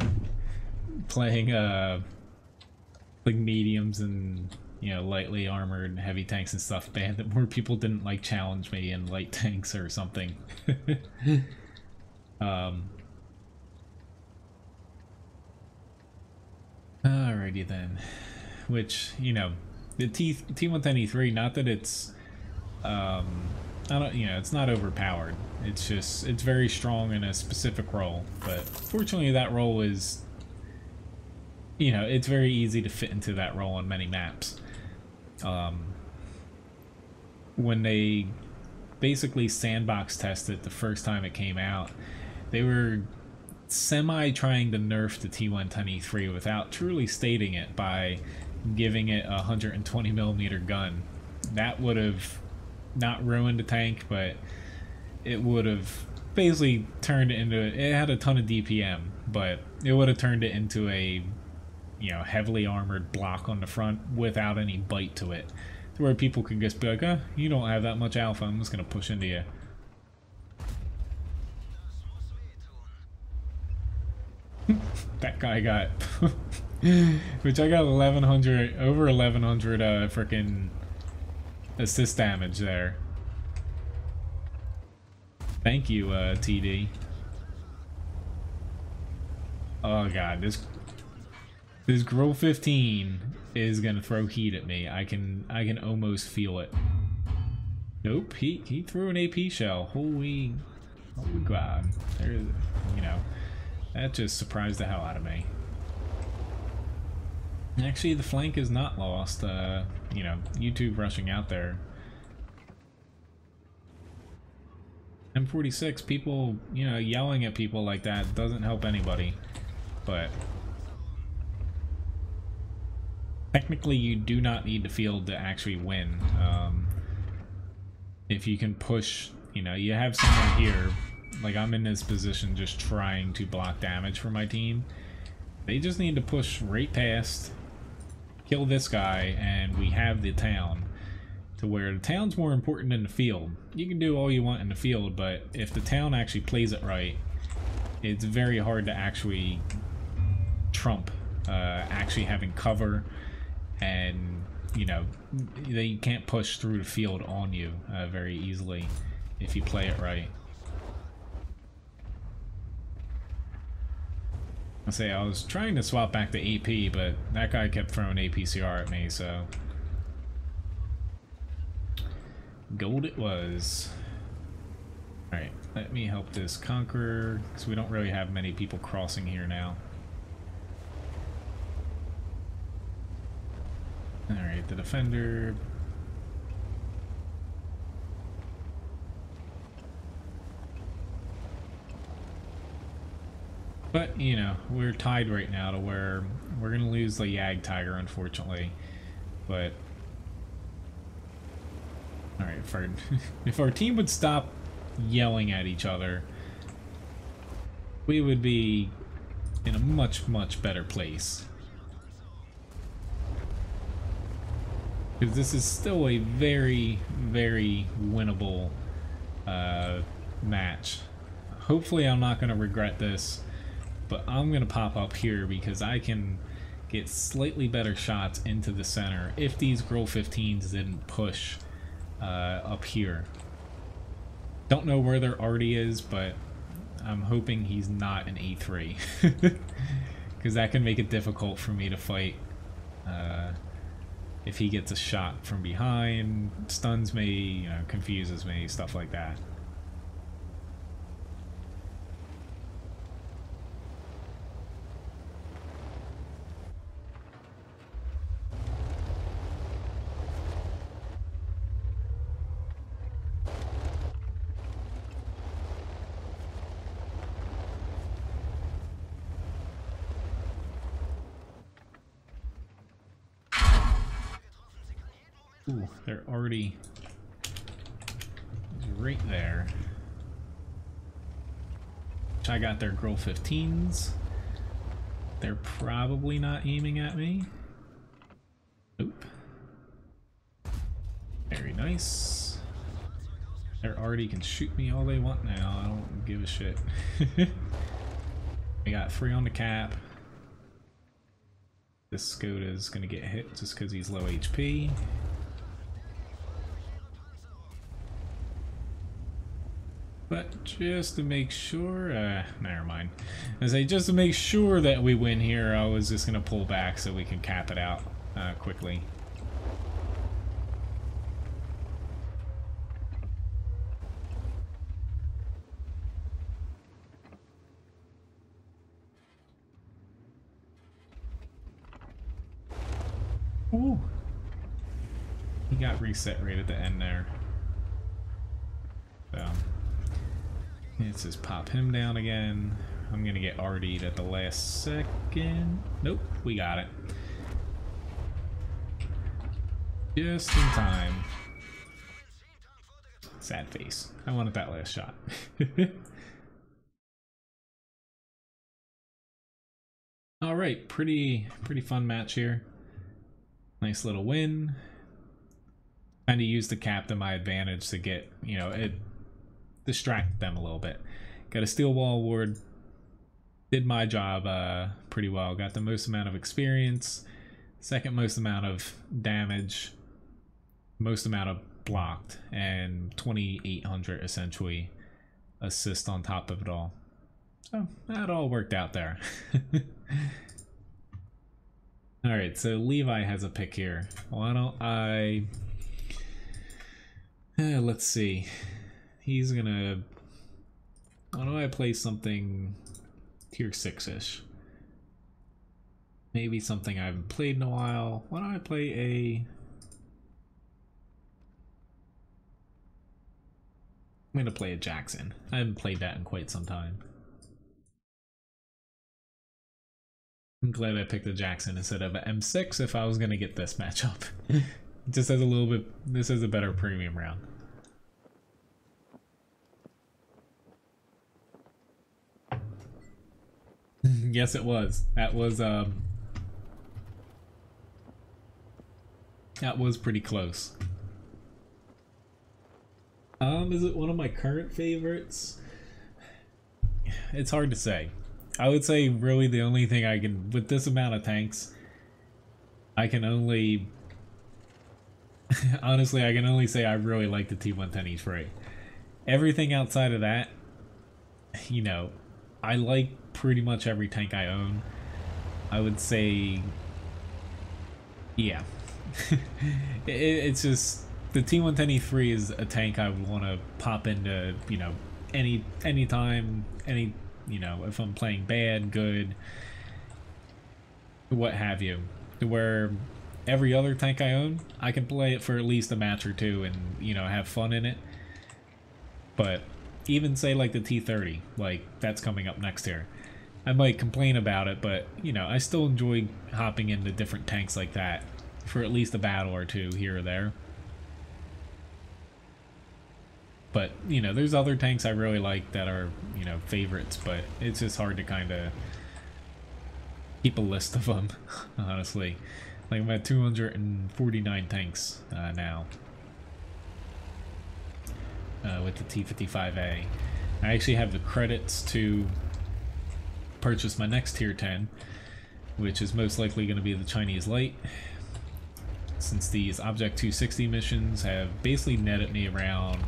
like mediums and, you know, lightly armored heavy tanks and stuff bad, that more people didn't like challenge me in light tanks or something. Alrighty then. Which, you know, the T110E3, not that it's I don't, you know, it's not overpowered. It's just, it's very strong in a specific role, but fortunately that role is, you know, it's very easy to fit into that role on many maps. When they basically sandbox tested the first time it came out, they were semi trying to nerf the T110E3 without truly stating it by giving it a 120mm gun. That would have not ruined the tank, but it would have basically turned it into, it had a ton of DPM, but it would have turned it into a, you know, heavily armored block on the front without any bite to it, to where people could just be like, oh, you don't have that much alpha, I'm just gonna push into you. That guy got which I got 1100, over 1100 frickin' assist damage there. Thank you, TD. Oh god, this Grow 15 is gonna throw heat at me. I can almost feel it. Nope, he threw an AP shell. Holy god. There, you know, that just surprised the hell out of me. Actually, the flank is not lost. You know, YouTube rushing out there. M46, people, you know, yelling at people like that doesn't help anybody. But technically, you do not need the field to actually win. If you can push, you know, you have someone here, like I'm in this position just trying to block damage for my team. They just need to push right past, kill this guy, and we have the town. To where the town's more important than the field. You can do all you want in the field, but if the town actually plays it right, it's very hard to actually trump actually having cover, and you know, they can't push through the field on you very easily if you play it right. I say I was trying to swap back to AP, but that guy kept throwing APCR at me, so gold it was. Alright, let me help this Conqueror, because we don't really have many people crossing here now. Alright, the Defender. But, you know, we're tied right now to where we're going to lose the Yag Tiger, unfortunately. But alright, if our team would stop yelling at each other, we would be in a much, much better place. Because this is still a very, very winnable match. Hopefully I'm not going to regret this, but I'm going to pop up here because I can get slightly better shots into the center if these Grow 15s didn't push up here. Don't know where their Artie is, but I'm hoping he's not an E3 because that can make it difficult for me to fight if he gets a shot from behind, stuns me, you know, confuses me, stuff like that. Ooh, they're already right there. I got their Grow 15s. They're probably not aiming at me. Nope. Very nice. They already can shoot me all they want now. I don't give a shit. We got 3 on the cap. This Skoda is gonna get hit just because he's low HP. But just to make sure, never mind. I say just to make sure that we win here, I was just gonna pull back so we can cap it out quickly. Ooh. He got reset right at the end there. So let's just pop him down again. I'm gonna get RD'd at the last second. Nope, we got it. Just in time. Sad face. I wanted that last shot. All right, pretty fun match here. Nice little win. Kind of used the cap to my advantage to get, you know, it distracted them a little bit. Got a steel wall award. Did my job pretty well. Got the most amount of experience, second most amount of damage, most amount of blocked, and 2,800 essentially assist on top of it all. So that all worked out there. Alright, so Levi has a pick here. Why don't I... let's see. He's gonna... Why don't I play something tier 6-ish? Maybe something I haven't played in a while. Why don't I play a... I'm gonna play a Jackson. I haven't played that in quite some time. I'm glad I picked a Jackson instead of an M6 if I was gonna get this matchup. It just has a little bit, this is a better premium round. Yes, it was. That was pretty close. Is it one of my current favorites? It's hard to say. I would say really the only thing I can, with this amount of tanks, I can only, honestly, I can only say I really like the T110E3. Everything outside of that, you know, I like pretty much every tank I own. I would say, yeah. It's just, the T110E3 is a tank I would want to pop into, you know, anytime, you know, if I'm playing bad, good, what have you. Where every other tank I own, I can play it for at least a match or two and, you know, have fun in it. But even say like the T30, like that's coming up next here. I might complain about it, but, you know, I still enjoy hopping into different tanks like that for at least a battle or two here or there. But, you know, there's other tanks I really like that are, you know, favorites, but it's just hard to kind of keep a list of them, honestly. Like, I'm at 249 tanks now with the T55A. I actually have the credits to purchase my next tier 10, which is most likely going to be the Chinese Light, since these Object 260 missions have basically netted me around,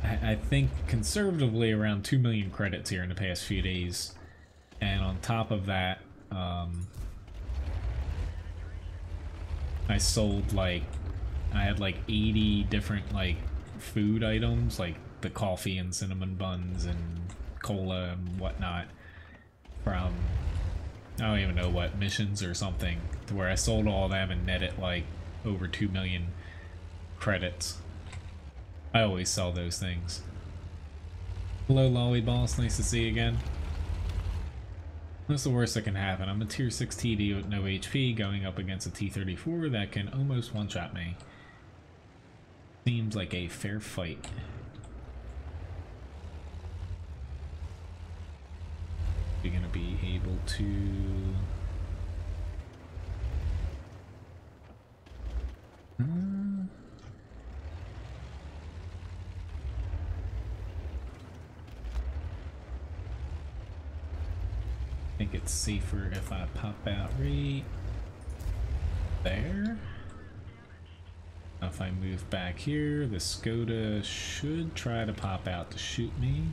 I think conservatively around 2 million credits here in the past few days. And on top of that, I sold like, I had like 80 different like food items, like the coffee and cinnamon buns and cola and whatnot, from I don't even know what missions or something, to where I sold all of them and netted like over 2 million credits. I always sell those things. Hello, Lolly Boss. Nice to see you again. What's the worst that can happen? I'm a tier 6 TD with no HP going up against a T34 that can almost one-shot me. Seems like a fair fight. You're gonna be able to... I think it's safer if I pop out right there. If I move back here, the Skoda should try to pop out to shoot me.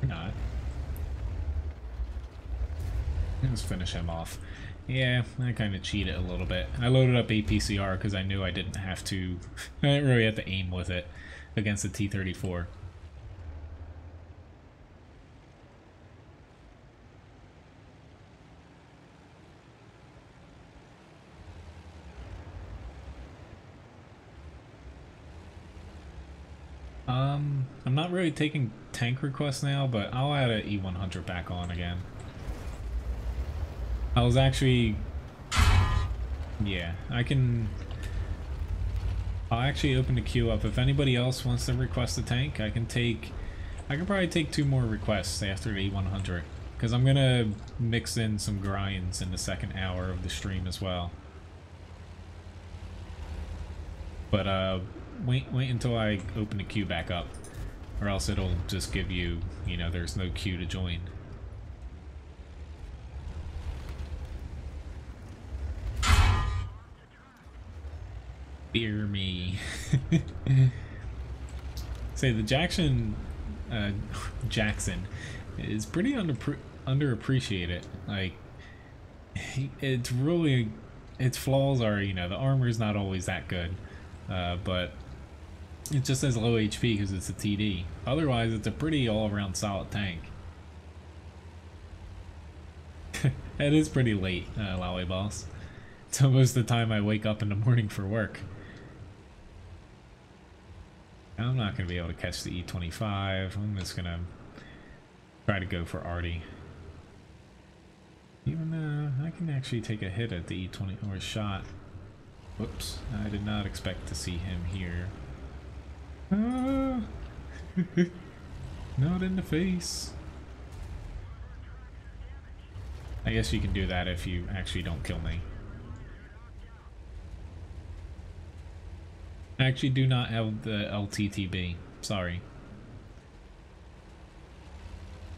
Or not. Let's finish him off. Yeah, I kind of cheated a little bit. I loaded up APCR because I knew I didn't have to, I didn't really have to aim with it against the T-34. I'm not really taking tank requests now, but I'll add an E100 back on again. I was actually... Yeah, I'll actually open the queue up. If anybody else wants to request a tank, I can probably take 2 more requests after the E100. because I'm gonna mix in some grinds in the second hour of the stream as well. But wait until I open the queue back up, or else it'll just give you, you know, there's no queue to join. Fear me. Say the Jackson is pretty underappreciated. Like, it's really, its flaws are, you know, the armor's not always that good, but it just has low HP because it's a TD. Otherwise, it's a pretty all-around solid tank. It is pretty late, Lowy Boss. It's almost the time I wake up in the morning for work. I'm not going to be able to catch the E25. I'm just going to try to go for Artie. Even I can actually take a hit at the E20 or a shot. Whoops, I did not expect to see him here. Not in the face. I guess you can do that if you actually don't kill me. I actually do not have the LTTB. Sorry.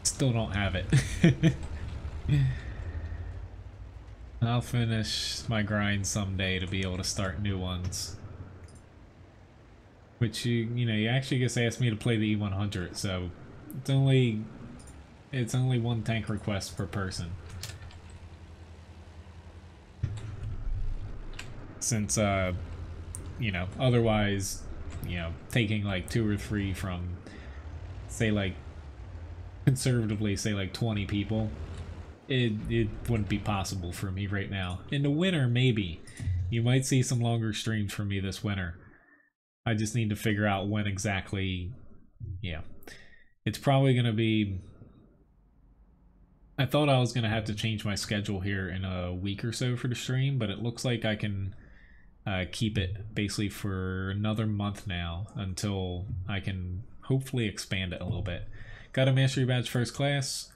Still don't have it. I'll finish my grind someday to be able to start new ones. Which you know, you actually just asked me to play the E100, so it's only one tank request per person. Since you know, otherwise, you know, taking like 2 or 3 from, say, like, conservatively, say like 20 people, it wouldn't be possible for me right now. In the winter, maybe. You might see some longer streams from me this winter. I just need to figure out when exactly. Yeah. It's probably going to be... I thought I was going to have to change my schedule here in a week or so for the stream, but it looks like I can keep it basically for another month now until I can hopefully expand it a little bit. Got a mastery badge first class,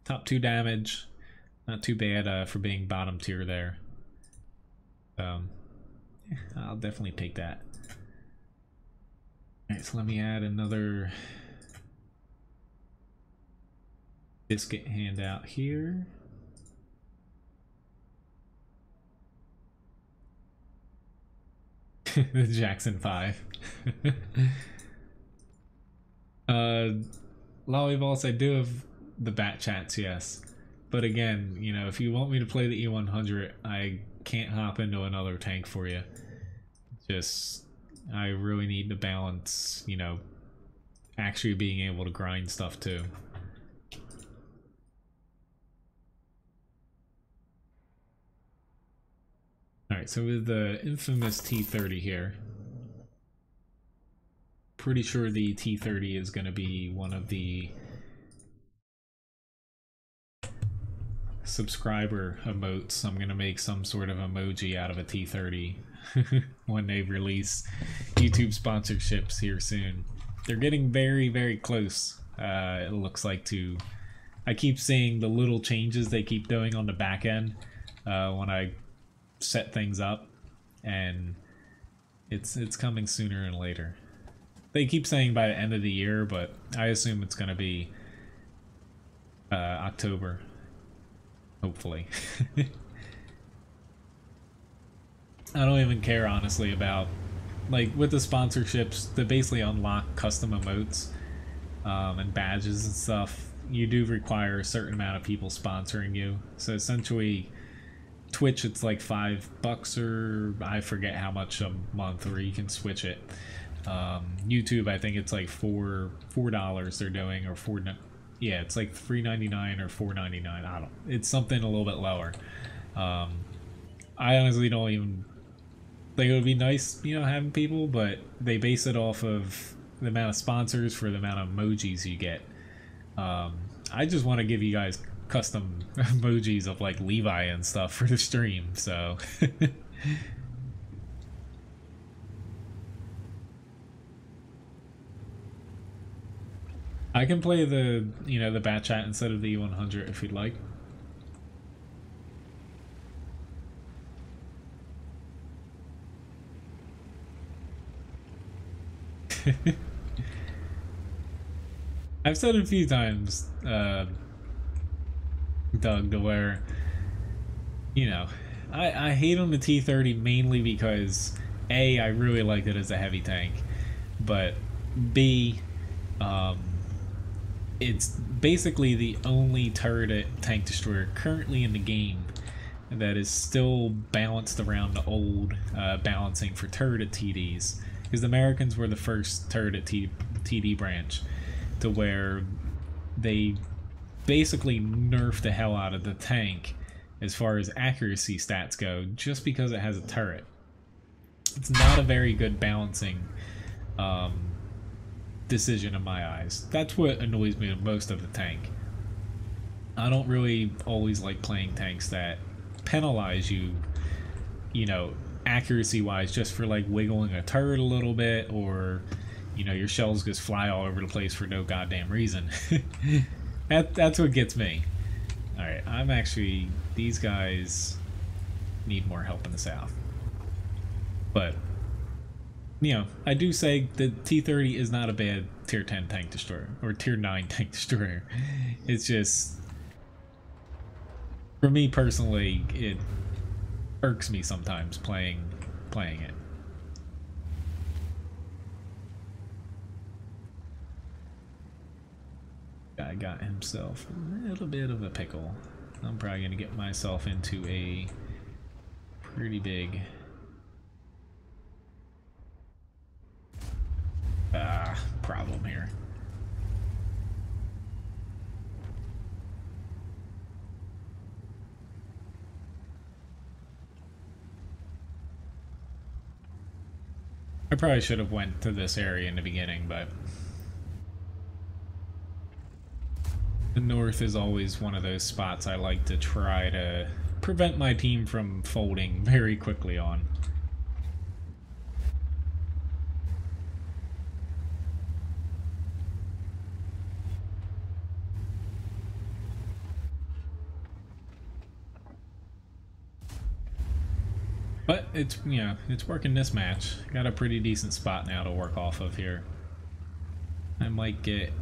top 2 damage, not too bad for being bottom tier there. Yeah, I'll definitely take that. Alright, so let me add another biscuit handout here. The Jackson 5. Lollyballs, I do have the bat chats, yes. But again, you know, if you want me to play the E100, I can't hop into another tank for you. Just, I really need to balance, you know, actually being able to grind stuff too. Alright, so with the infamous T30 here, pretty sure the T30 is going to be one of the subscriber emotes. I'm going to make some sort of emoji out of a T30 when they release YouTube sponsorships here soon. They're getting very, very close, it looks like, to... I keep seeing the little changes they keep doing on the back end when I set things up, and it's coming sooner and later. They keep saying by the end of the year, but I assume it's going to be October, hopefully. I don't even care, honestly, about, like, with the sponsorships, to basically unlock custom emotes and badges and stuff. You do require a certain amount of people sponsoring you, so essentially Twitch, it's like $5 or I forget how much a month, or you can switch it. YouTube, I think it's like $4 they're doing, or yeah, it's like $3.99 or $4.99. I don't. It's something a little bit lower. I honestly don't even. Like, it would be nice, you know, having people, but they base it off of the amount of sponsors for the amount of emojis you get. I just want to give you guys custom emojis of like Levi and stuff for the stream, so I can play the, the bat chat instead of the E100 if you'd like. I've said it a few times, Doug, to where, I hate on the T30 mainly because A, I really liked it as a heavy tank, but B, it's basically the only turret tank destroyer currently in the game that is still balanced around the old balancing for turret TDs, because the Americans were the first turret TD branch to where they basically nerfed the hell out of the tank as far as accuracy stats go just because it has a turret. It's not a very good balancing decision in my eyes. That's what annoys me the most of the tank. I don't really always like playing tanks that penalize you, accuracy wise, just for like wiggling a turret a little bit, or your shells just fly all over the place for no goddamn reason. That's what gets me. Alright, I'm actually, these guys need more help in the south. But I do say the T30 is not a bad tier 10 tank destroyer, or tier 9 tank destroyer. It's just, for me personally, it irks me sometimes playing it. Guy got himself a little bit of a pickle. I'm probably gonna get myself into a pretty big problem here. I probably should have went to this area in the beginning, but the north is always one of those spots I like to try to prevent my team from folding very quickly on. But it's, it's working this match. Got a pretty decent spot now to work off of here. I might get a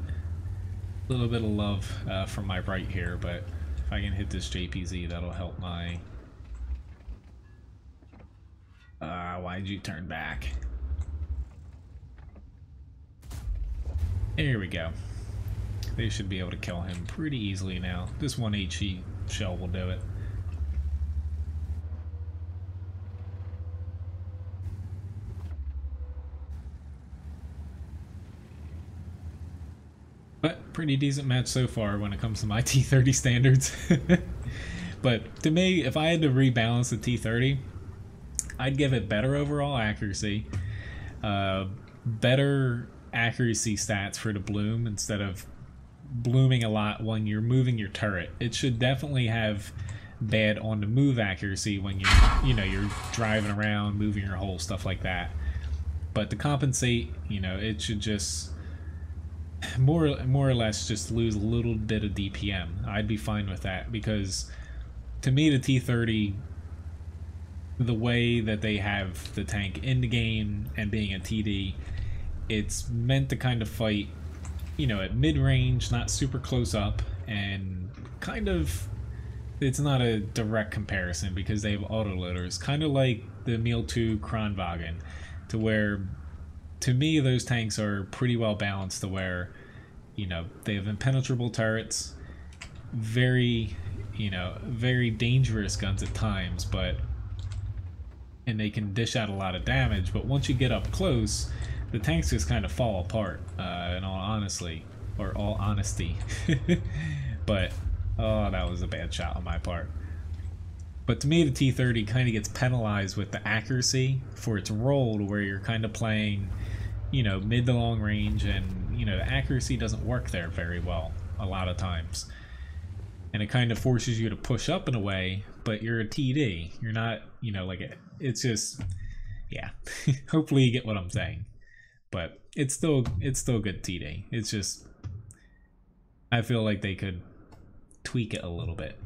little bit of love from my right here, but if I can hit this JPZ, that'll help my... why'd you turn back? Here we go. They should be able to kill him pretty easily now. This 1 HE shell will do it. But pretty decent match so far when it comes to my T30 standards. But to me, if I had to rebalance the T30, I'd give it better overall accuracy, better accuracy stats for the bloom instead of blooming a lot when you're moving your turret. It should definitely have bad on the move accuracy when you're driving around, moving your hull, stuff like that. But to compensate, it should just more or less just lose a little bit of DPM. I'd be fine with that, because to me the T30, the way that they have the tank in the game and being a TD, it's meant to kind of fight, at mid-range, not super close up, and kind of, it's not a direct comparison because they have autoloaders, kind of like the Meal 2 Kranwagen, to where, to me, those tanks are pretty well balanced to where, they have impenetrable turrets, very, very dangerous guns at times, and they can dish out a lot of damage, but once you get up close, the tanks just kind of fall apart, in all honesty. But, oh, that was a bad shot on my part. But to me, the T30 kind of gets penalized with the accuracy for its role, to where you're kind of playing, mid to long range, and, the accuracy doesn't work there very well a lot of times. And it kind of forces you to push up in a way, but you're a TD. You're not, it's just, yeah. Hopefully you get what I'm saying. But it's still good TD. It's just, I feel like they could tweak it a little bit.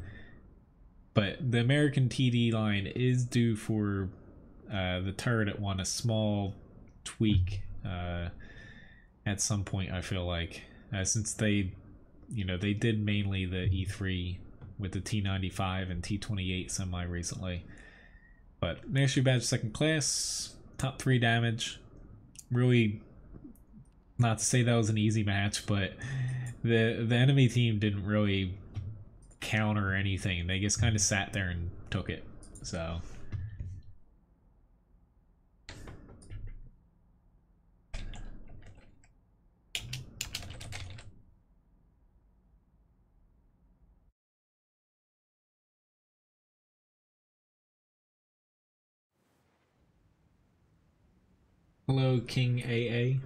But the American TD line is due for the turret at one, a small tweak at some point, I feel like. Since they, they did mainly the E3 with the T95 and T28 semi recently. But Mastery Badge second class, top 3 damage. Really, not to say that was an easy match, but the enemy team didn't really counter anything. They just kind of sat there and took it. So hello, King AA.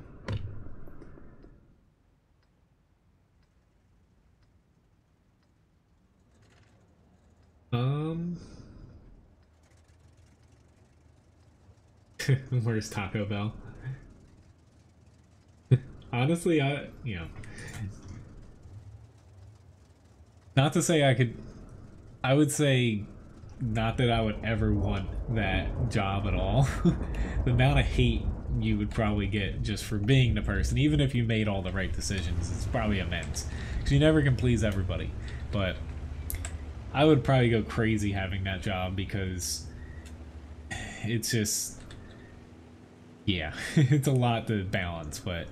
Where's Taco Bell? Honestly, not to say I would say not that I would ever want that job at all. The amount of hate you would probably get just for being the person, even if you made all the right decisions, it's probably immense. Because you never can please everybody. But I would probably go crazy having that job because it's just, yeah, it's a lot to balance, but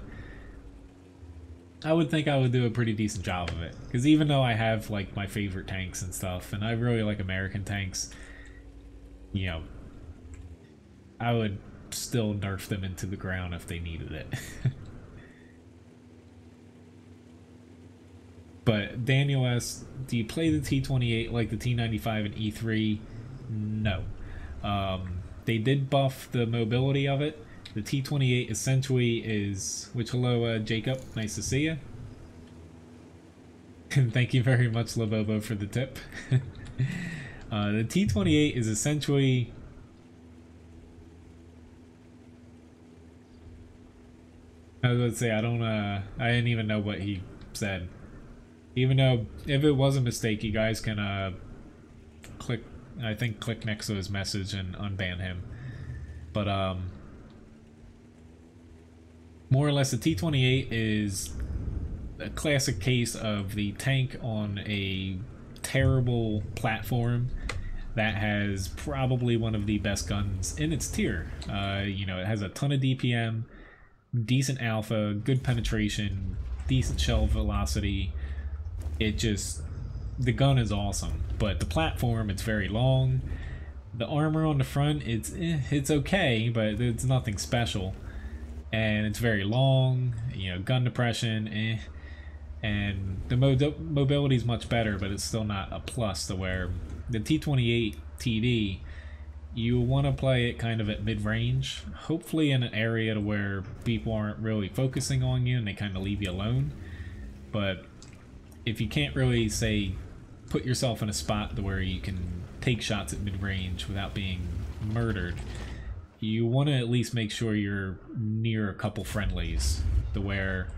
I would think I would do a pretty decent job of it. Because even though I have like my favorite tanks and stuff, and I really like American tanks, I would still nerf them into the ground if they needed it. But Daniel asks, do you play the T28 like the T95 and E3? No. They did buff the mobility of it. The T28 essentially is, which hello Jacob, nice to see you. And thank you very much Labobo for the tip. The T28 is essentially, I was going to say, I didn't even know what he said. Even though, if it was a mistake, you guys can click next to his message and unban him. But more or less, the T28 is a classic case of the tank on a terrible platform that has probably one of the best guns in its tier. It has a ton of DPM, decent alpha, good penetration, decent shell velocity. The gun is awesome, but the platform, it's very long. The armor on the front, it's okay, but it's nothing special. And it's very long, gun depression, and the mobility is much better, but it's still not a plus to where the T28 TD, you want to play it kind of at mid-range, hopefully in an area to where people aren't really focusing on you and they kind of leave you alone. But if you can't really, say, put yourself in a spot to where you can take shots at mid-range without being murdered, you want to at least make sure you're near a couple friendlies to where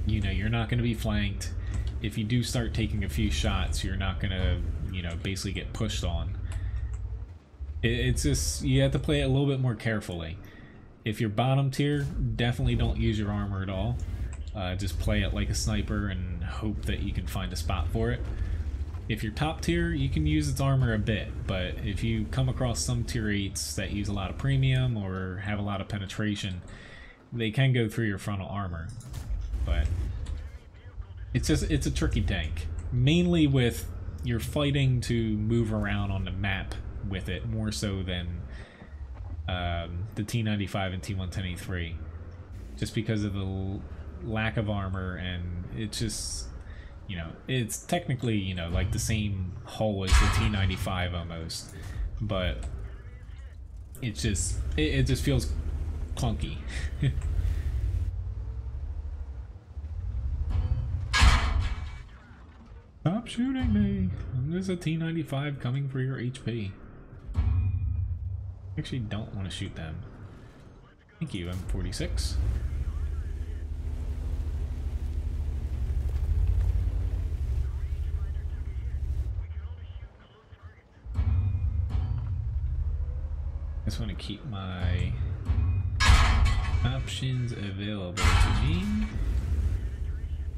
you're not going to be flanked. If you do start taking a few shots, you're not going to basically get pushed on. It's just, you have to play it a little bit more carefully. If you're bottom tier, definitely don't use your armor at all. Just play it like a sniper and hope that you can find a spot for it. If you're top tier, you can use its armor a bit, but if you come across some tier 8s that use a lot of premium or have a lot of penetration, they can go through your frontal armor. But it's a tricky tank. Mainly with, you're fighting to move around on the map with it, more so than the T95 and T110E3. Just because of the lack of armor, and it's just, it's technically, like the same hull as the T95 almost, but it just feels clunky. Stop shooting me! There's a T95 coming for your HP. I actually don't want to shoot them. Thank you, M46. just want to keep my options available to me.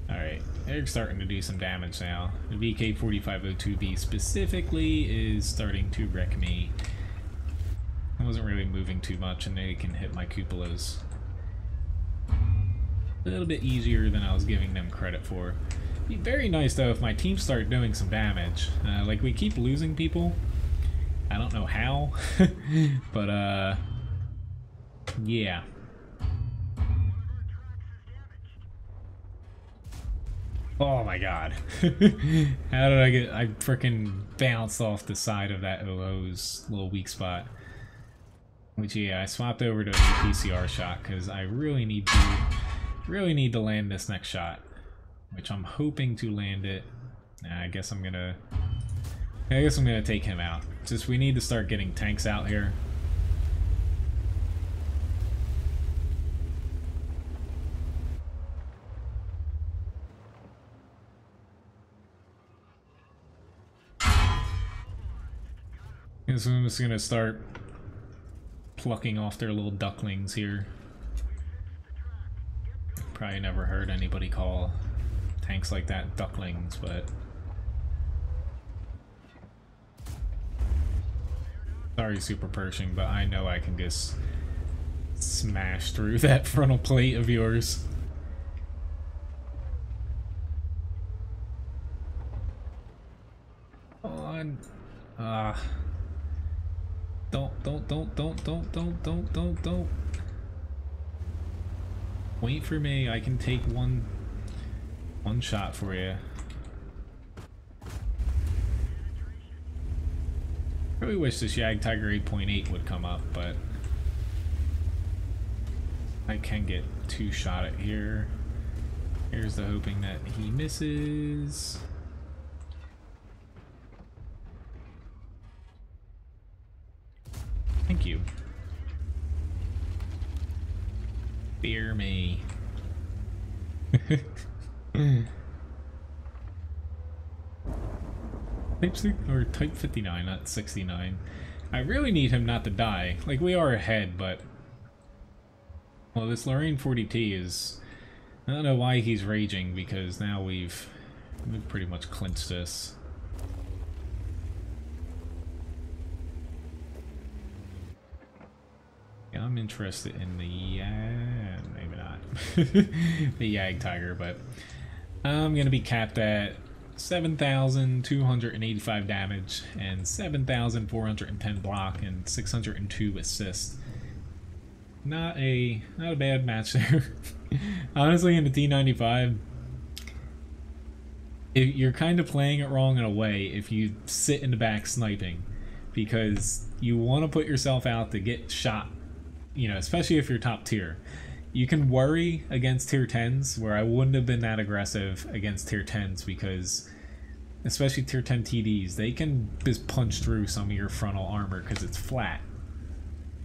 Alright, they're starting to do some damage now. The VK4502B specifically is starting to wreck me. I wasn't really moving too much and they can hit my cupolas a little bit easier than I was giving them credit for. It'd be very nice though if my team started doing some damage. Like we keep losing people. I don't know how, but yeah. Oh my god. How did I freaking bounced off the side of that OO's little weak spot. Which yeah, I swapped over to a PCR shot because I really need to land this next shot. Which I'm hoping to land it. I guess I'm gonna take him out. Just we need to start getting tanks out here. So I'm just gonna start plucking off their little ducklings here. Probably never heard anybody call tanks like that ducklings, but sorry, Super Pershing, but I know I can just smash through that frontal plate of yours. Come on. Don't. Wait for me, I can take one shot for you. Really wish this Yag Tiger 8.8 would come up, but I can get 2 shot at here. Here's the hoping that he misses. Thank you. Fear me. Type 59, not 69. I really need him not to die. Like, we are ahead, but well, this Lorraine 40T is, I don't know why he's raging, because now we've pretty much clinched this. I'm interested in the maybe not the Yag Tiger, but I'm gonna be capped at 7,285 damage and 7,410 block and 602 assist. Not a bad match there. Honestly, in the T95, you're kind of playing it wrong in a way if you sit in the back sniping, because you want to put yourself out to get shot. You know, especially if you're top tier. You can worry against tier 10s, where I wouldn't have been that aggressive against tier 10s, because especially tier 10 TDs, they can just punch through some of your frontal armor because it's flat.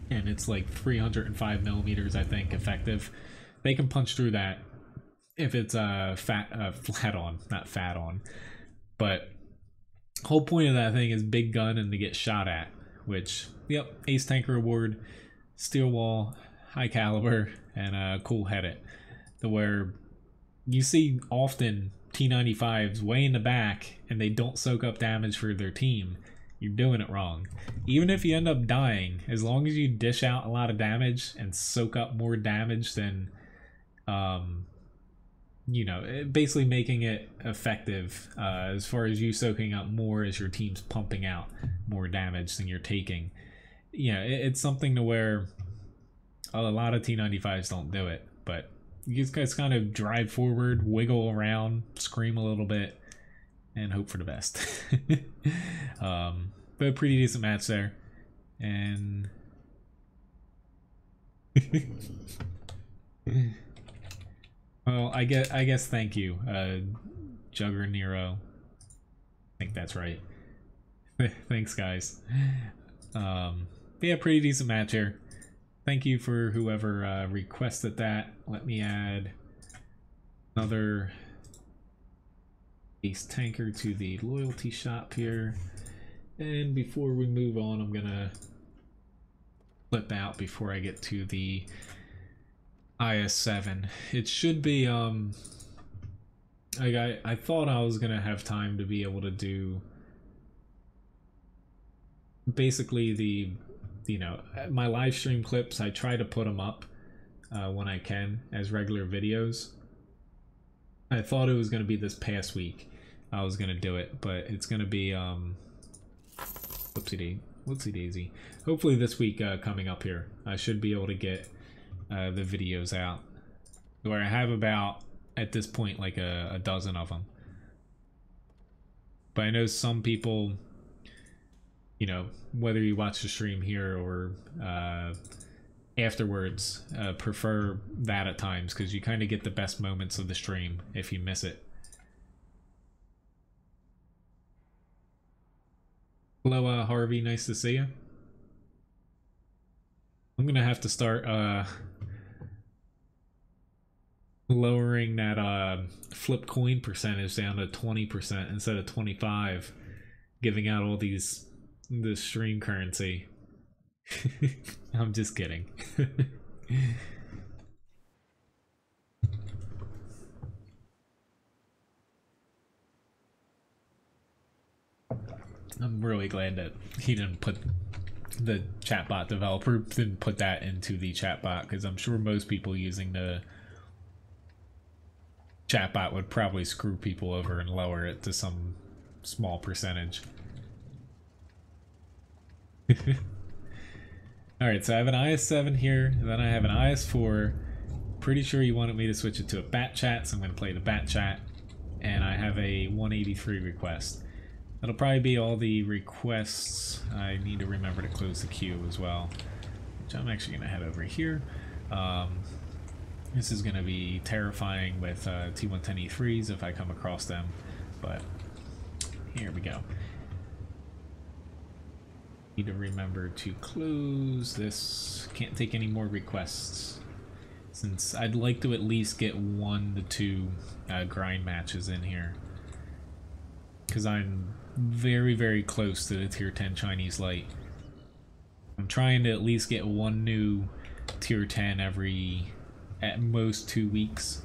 And it's like 305 millimeters, I think, effective. They can punch through that if it's flat on, not fat on. But whole point of that thing is big gun and to get shot at, which, yep, Ace Tanker Award. Steel wall, high caliber, and cool headed. To where you see often T95s way in the back and they don't soak up damage for their team, you're doing it wrong. Even if you end up dying, as long as you dish out a lot of damage and soak up more damage than, you know, basically making it effective as far as you soaking up more as your team's pumping out more damage than you're taking. Yeah, it's something to where a lot of T95s don't do it, but you guys kind of drive forward, wiggle around, scream a little bit, and hope for the best. But a pretty decent match there, and well, I guess thank you, Jugger Nero. I think that's right. Thanks, guys. Yeah, pretty decent match here. Thank you for whoever requested that. Let me add another Ace Tanker to the loyalty shop here. And before we move on, I'm gonna clip out before I get to the IS7. It should be like I thought I was gonna have time to be able to do basically the, you know, my live stream clips. I try to put them up when I can as regular videos. I thought it was gonna be this past week I was gonna do it, but it's gonna be whoopsie daisy. Hopefully this week coming up here, I should be able to get the videos out, where I have about, at this point, like a dozen of them. But I know some people, you know, whether you watch the stream here or afterwards, prefer that at times, because you kind of get the best moments of the stream if you miss it. Hello, Harvey, nice to see you. I'm gonna have to start lowering that flip coin percentage down to 20% instead of 25, giving out all this stream currency. I'm just kidding. I'm really glad that he didn't put, the chatbot developer didn't put that into the chatbot, because I'm sure most people using the chatbot would probably screw people over and lower it to some small percentage. Alright, so I have an IS7 here, and then I have an IS4. Pretty sure you wanted me to switch it to a bat chat, so I'm going to play the bat chat. And I have a 183 request. That'll probably be all the requests. I need to remember to close the queue as well, which I'm actually going to head over here. This is going to be terrifying with T110E3s if I come across them, but here we go. Need to remember to close this. Can't take any more requests, since I'd like to at least get 1 to 2 grind matches in here, because I'm very close to the tier 10 Chinese light. I'm trying to at least get 1 new tier 10 every, at most, 2 weeks.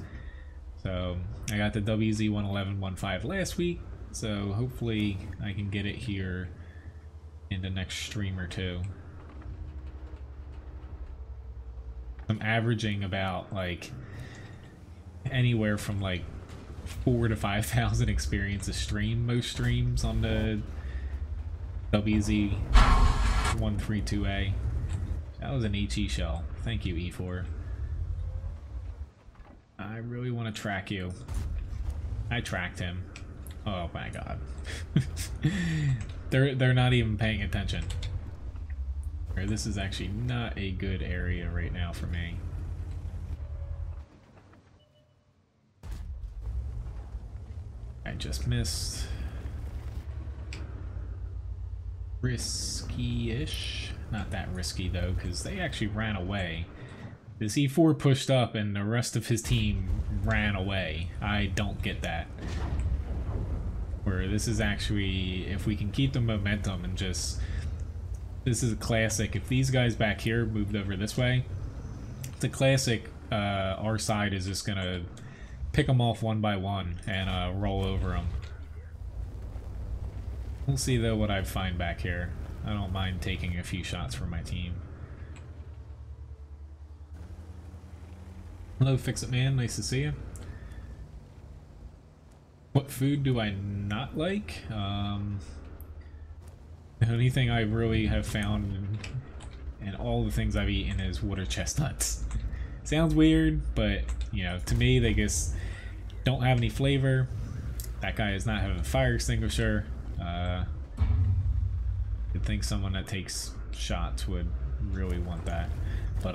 So I got the WZ111.15 last week, so hopefully I can get it here in the next stream or 2. I'm averaging about like anywhere from like 4,000 to 5,000 experience a stream, most streams on the WZ132A. That was an HE shell. Thank you, E4. I really want to track you. I tracked him. Oh my god. They're not even paying attention. This is actually not a good area right now for me. I just missed. Risky-ish. Not that risky though, because they actually ran away. This E4 pushed up and the rest of his team ran away. I don't get that. Where this is actually, if we can keep the momentum and just, this is a classic. If these guys back here moved over this way, it's a classic. Our side is just gonna pick them off one by one and roll over them. We'll see though what I find back here. I don't mind taking a few shots for my team. Hello, Fix-It Man. Nice to see you. What food do I not like? The only thing I really have found in all the things I've eaten is water chestnuts. Sounds weird, but, you know, to me, they just don't have any flavor. That guy does not have a fire extinguisher. You'd think someone that takes shots would really want that. But,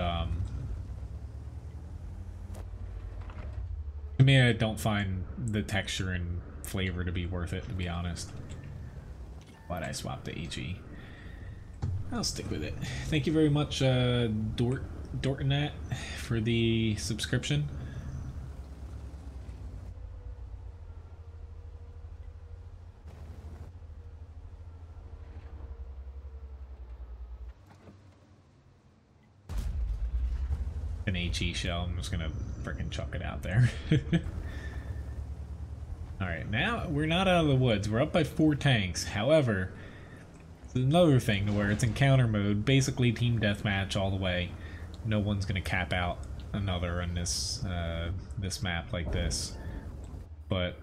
to me, I don't find the texture and flavor to be worth it, to be honest. Why'd I swap to HE? I'll stick with it. Thank you very much, Dortonat, for the subscription. an HE shell. I'm just gonna frickin' chuck it out there. Alright, now we're not out of the woods. We're up by 4 tanks. However, there's another thing to where it's encounter mode, basically team deathmatch all the way. No one's gonna cap out another in this this map like this. But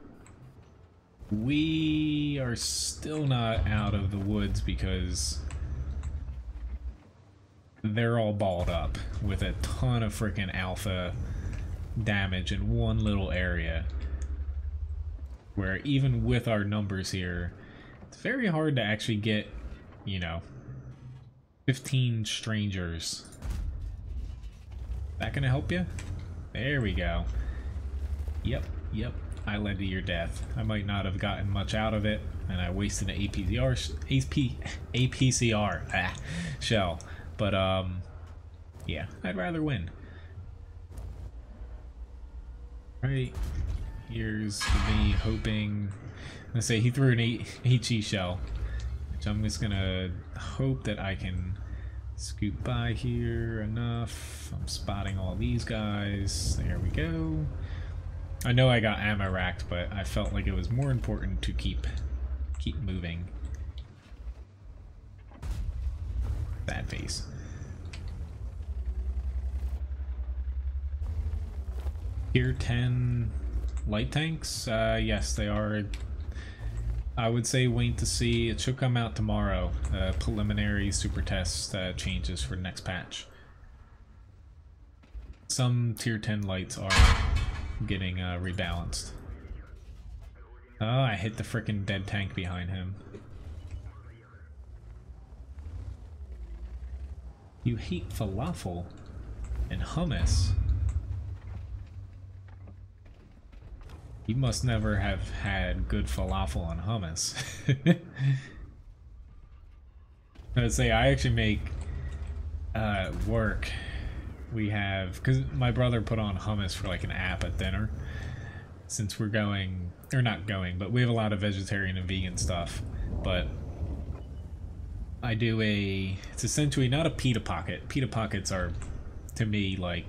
we are still not out of the woods because they're all balled up with a ton of freaking alpha damage in one little area. Where even with our numbers here, it's very hard to actually get, you know, 15 strangers. That gonna help you? There we go. Yep, yep. I led to your death. I might not have gotten much out of it, and I wasted an APCR shell. But yeah, I'd rather win. Right. Here's me hoping. I'm gonna say he threw an HE shell, which I'm just gonna hope that I can scoot by here enough. I'm spotting all these guys. There we go. I know I got ammo racked, but I felt like it was more important to keep moving. Bad face. Tier 10 light tanks? Yes, they are. I would say wait to see. It should come out tomorrow. Preliminary super test changes for next patch. Some tier 10 lights are getting rebalanced. Oh, I hit the frickin' dead tank behind him. You hate falafel and hummus. You must never have had good falafel and hummus. I would say I actually make work. We have, because my brother put on hummus for like an app at dinner. Since we're going, or not going, but we have a lot of vegetarian and vegan stuff. But I do it's essentially not a pita pocket. Pita pockets are, to me, like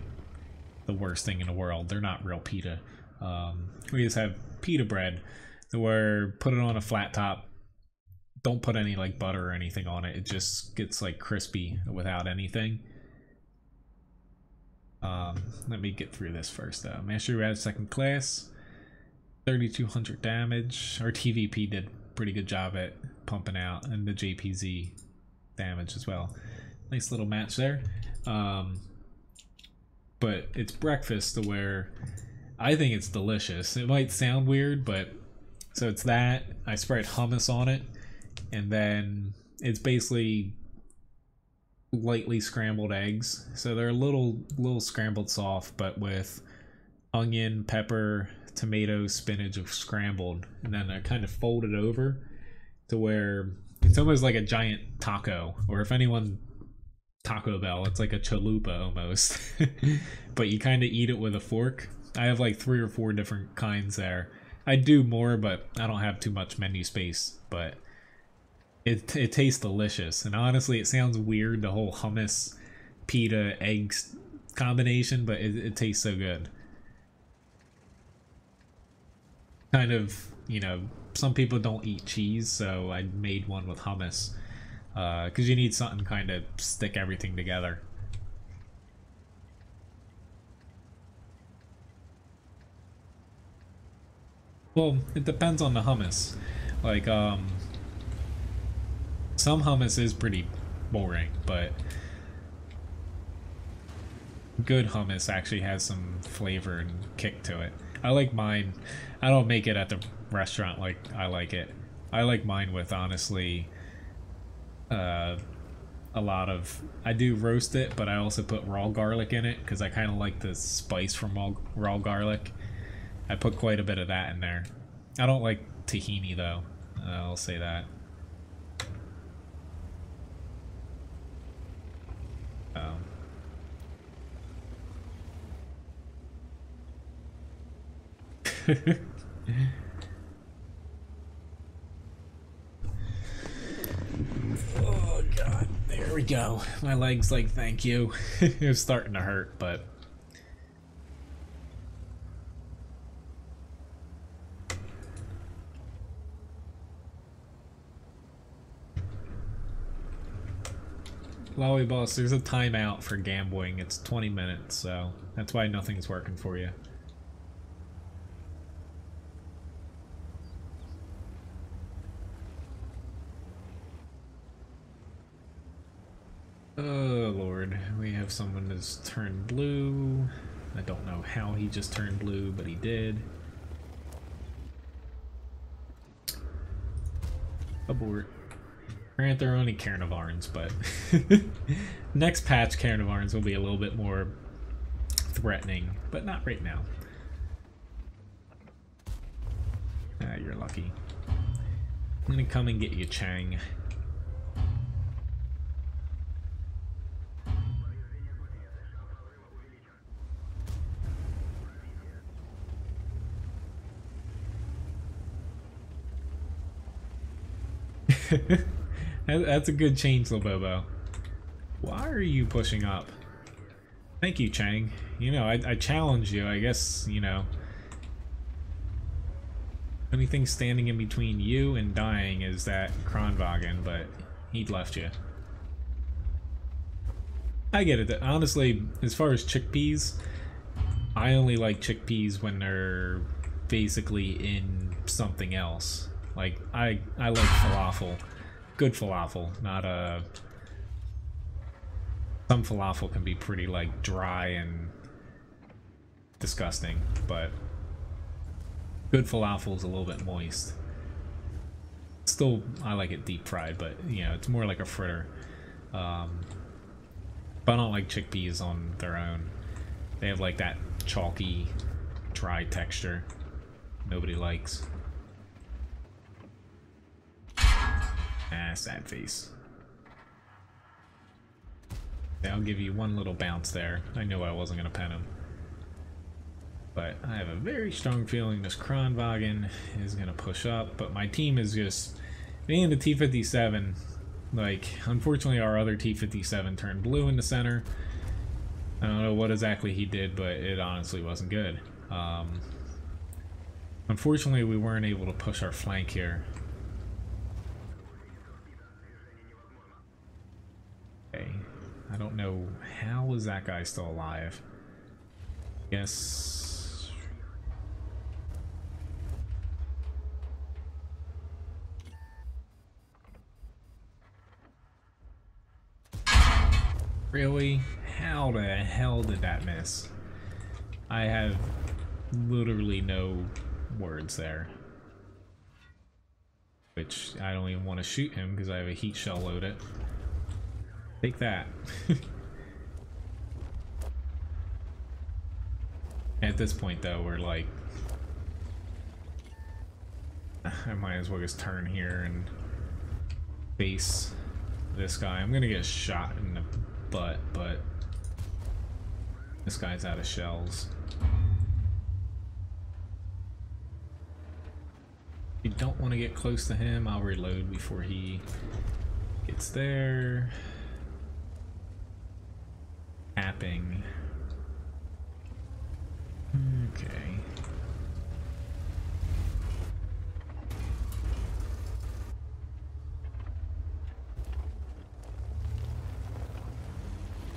the worst thing in the world. They're not real pita. We just have pita bread where put it on a flat top. Don't put any like butter or anything on it. It just gets like crispy without anything. Let me get through this first though. Master Rad second class, 3200 damage. Our TVP did a pretty good job at pumping out, and the JPZ damage as well. Nice little match there. But it's breakfast to where I think it's delicious. It might sound weird, but so it's that. I spread hummus on it, and then it's basically lightly scrambled eggs. So they're a little scrambled soft, but with onion, pepper, tomato, spinach scrambled, and then I kind of fold it over to where it's almost like a giant taco, or if anyone Taco Bell, it's like a chalupa almost. But you kind of eat it with a fork. I have like 3 or 4 different kinds there. I do more, but I don't have too much menu space. But it tastes delicious, and honestly, it sounds weird, the whole hummus, pita, eggs combination, but it tastes so good. Kind of, you know, some people don't eat cheese, so I made one with hummus. Because you need something kind of stick everything together. Well, it depends on the hummus. Like, some hummus is pretty boring, but good hummus actually has some flavor and kick to it. I like mine. I don't make it at the restaurant like I like it. I like mine with, honestly, a lot of, I do roast it, but I also put raw garlic in it because I kind of like the spice from raw garlic. I put quite a bit of that in there. I don't like tahini though, I'll say that. Oh god, there we go. My leg's like, thank you. It was starting to hurt, but Lolly Boss, there's a timeout for gambling. It's 20 minutes, so that's why nothing's working for you. Oh lord, we have someone that's turned blue. I don't know how he just turned blue, but he did. Abort. Granted, they're only Carnivarns, but next patch Carnivarns will be a little bit more threatening, but not right now. Ah, you're lucky. I'm gonna come and get you, Chang. That's a good change, Lobobo. Why are you pushing up? Thank you, Chang. You know, I challenge you, I guess, you know. Only thing standing in between you and dying is that Kronwagen, but he'd left you. I get it. Honestly, as far as chickpeas, I only like chickpeas when they're basically in something else. Like, I like falafel. Good falafel, not a... Some falafel can be pretty, like, dry and disgusting, but good falafel is a little bit moist. Still, I like it deep fried, but, you know, it's more like a fritter. But I don't like chickpeas on their own. They have, like, that chalky, dry texture nobody likes. Ah, sad face. I'll give you one little bounce there. I knew I wasn't going to pen him. But I have a very strong feeling this Kronwagen is going to push up. But my team is just... Me and the T-57, like, unfortunately our other T-57 turned blue in the center. I don't know what exactly he did, but it honestly wasn't good. Unfortunately, we weren't able to push our flank here. Okay. I don't know, how is that guy still alive? Yes. Really? How the hell did that miss? I have literally no words there. Which I don't even want to shoot him because I have a heat shell loaded. Take that. At this point though, we're like... I might as well just turn here and face this guy. I'm gonna get shot in the butt, but this guy's out of shells. If you don't want to get close to him, I'll reload before he gets there. Tapping. Okay.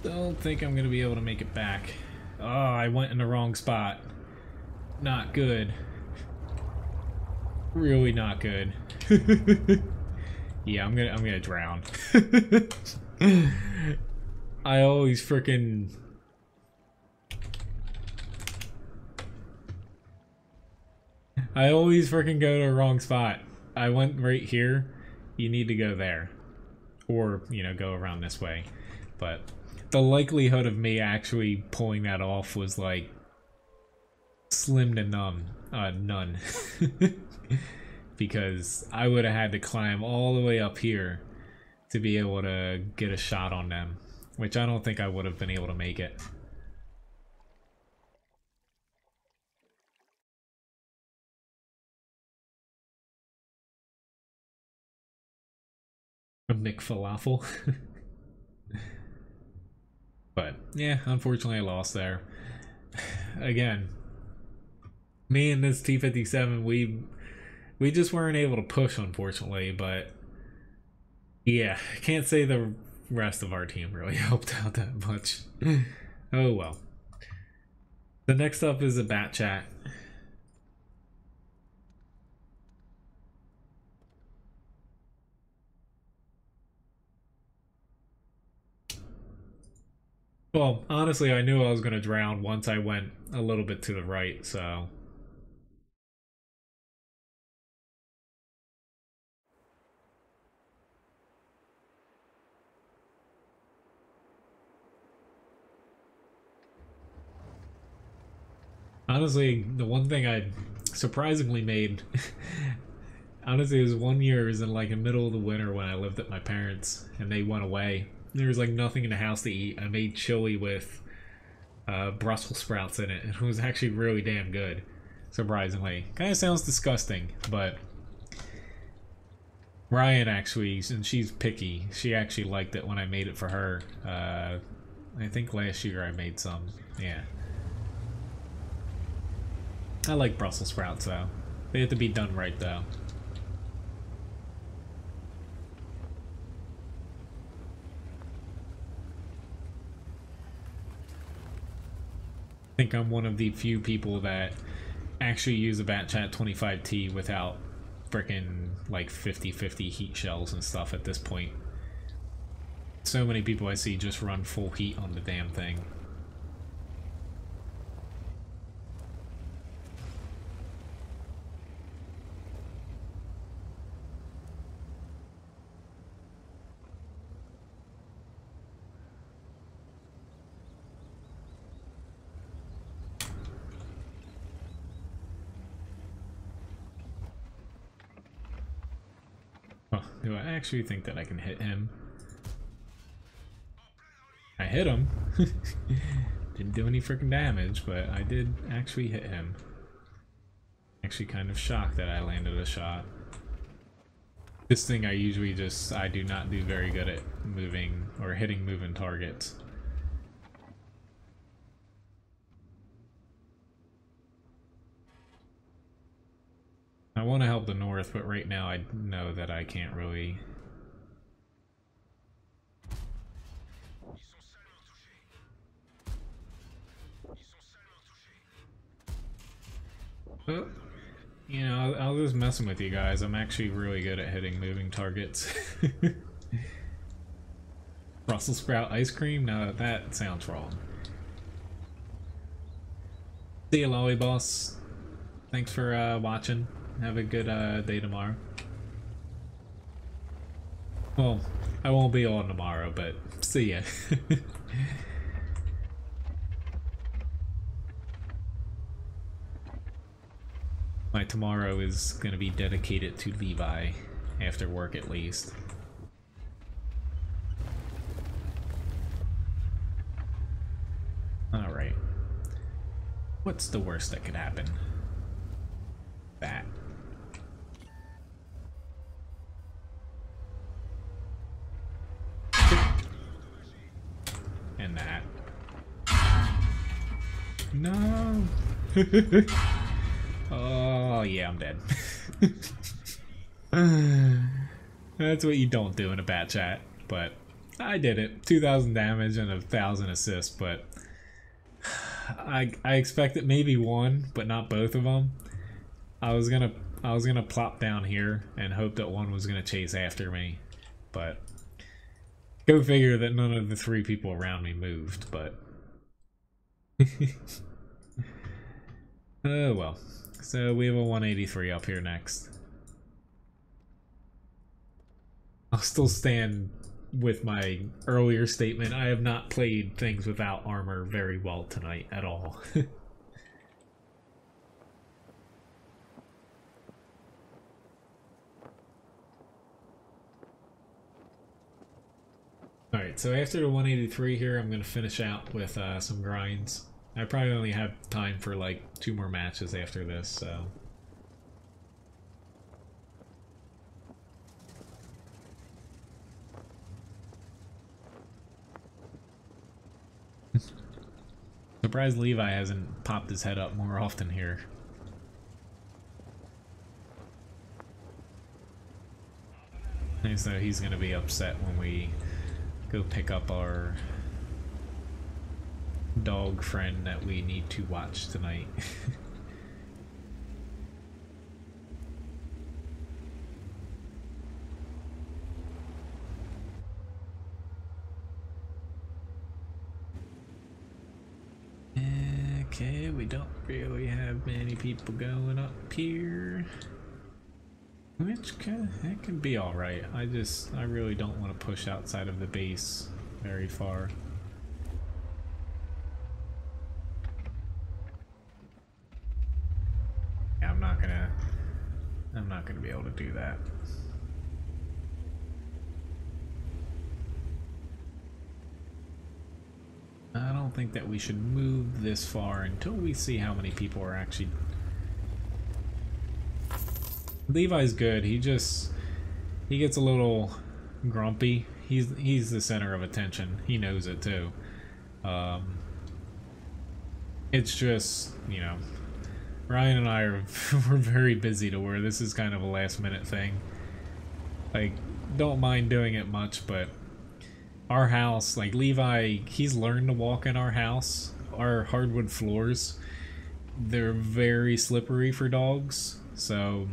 Don't think I'm gonna be able to make it back. Oh, I went in the wrong spot. Not good. Really not good. Yeah, I'm gonna drown. I always frickin' go to the wrong spot. I went right here. You need to go there. Or, you know, go around this way. But the likelihood of me actually pulling that off was like slim to none. Because I would have had to climb all the way up here to be able to get a shot on them. Which I don't think I would have been able to make it. A McFalafel. But yeah, unfortunately I lost there. Again, me and this T-57, we just weren't able to push, unfortunately, but yeah, I can't say the rest of our team really helped out that much. Oh well. The next up is a bat chat. Well, honestly, I knew I was going to drown once I went a little bit to the right, so... Honestly, the one thing I surprisingly made... Honestly, it was 1 year, it was in like the middle of the winter when I lived at my parents, and they went away. There was like nothing in the house to eat. I made chili with Brussels sprouts in it, and it was actually really damn good, surprisingly. Kind of sounds disgusting, but Ryan actually, and she's picky, she actually liked it when I made it for her. I think last year I made some, yeah. I like Brussels sprouts though. They have to be done right though. I think I'm one of the few people that actually use a Batchat 25T without frickin' like 50-50 heat shells and stuff at this point. So many people I see just run full heat on the damn thing. Do I actually think that I can hit him? I hit him. Didn't do any freaking damage, but I did actually hit him. Actually kind of shocked that I landed a shot. This thing I usually I do not do very good at moving or hitting moving targets. I want to help the north, but right now I know that I can't really. But, you know, I was just messing with you guys. I'm actually really good at hitting moving targets. Brussels sprout ice cream? No, that sounds wrong. See you, Lolly Boss. Thanks for watching. Have a good day tomorrow. Well, I won't be on tomorrow, but see ya. My tomorrow is going to be dedicated to Levi, after work at least. Alright. What's the worst that could happen? That. And that. No! Oh, yeah, I'm dead. That's what you don't do in a bat chat, but I did it. 2,000 damage and 1,000 assists, but I expected maybe one, but not both of them. I was gonna plop down here and hope that one was gonna chase after me, but go figure that none of the three people around me moved, but oh well. So we have a 183 up here next. I'll still stand with my earlier statement. I have not played things without armor very well tonight at all. Alright, so after the 183 here, I'm going to finish out with some grinds. I probably only have time for like 2 more matches after this, so... Surprised Levi hasn't popped his head up more often here. So he's going to be upset when we go pick up our dog friend that we need to watch tonight. Okay, we don't really have many people going up here, which can be all right. I really don't want to push outside of the base very far. Yeah, I'm not gonna be able to do that. I don't think that we should move this far until we see how many people are actually... Levi's good. He gets a little grumpy. He's the center of attention. He knows it too. It's just, you know, Ryan and I we're very busy to where this is kind of a last minute thing. Like, don't mind doing it much, but our house, like Levi, he's learned to walk in our house. Our hardwood floors, they're very slippery for dogs, so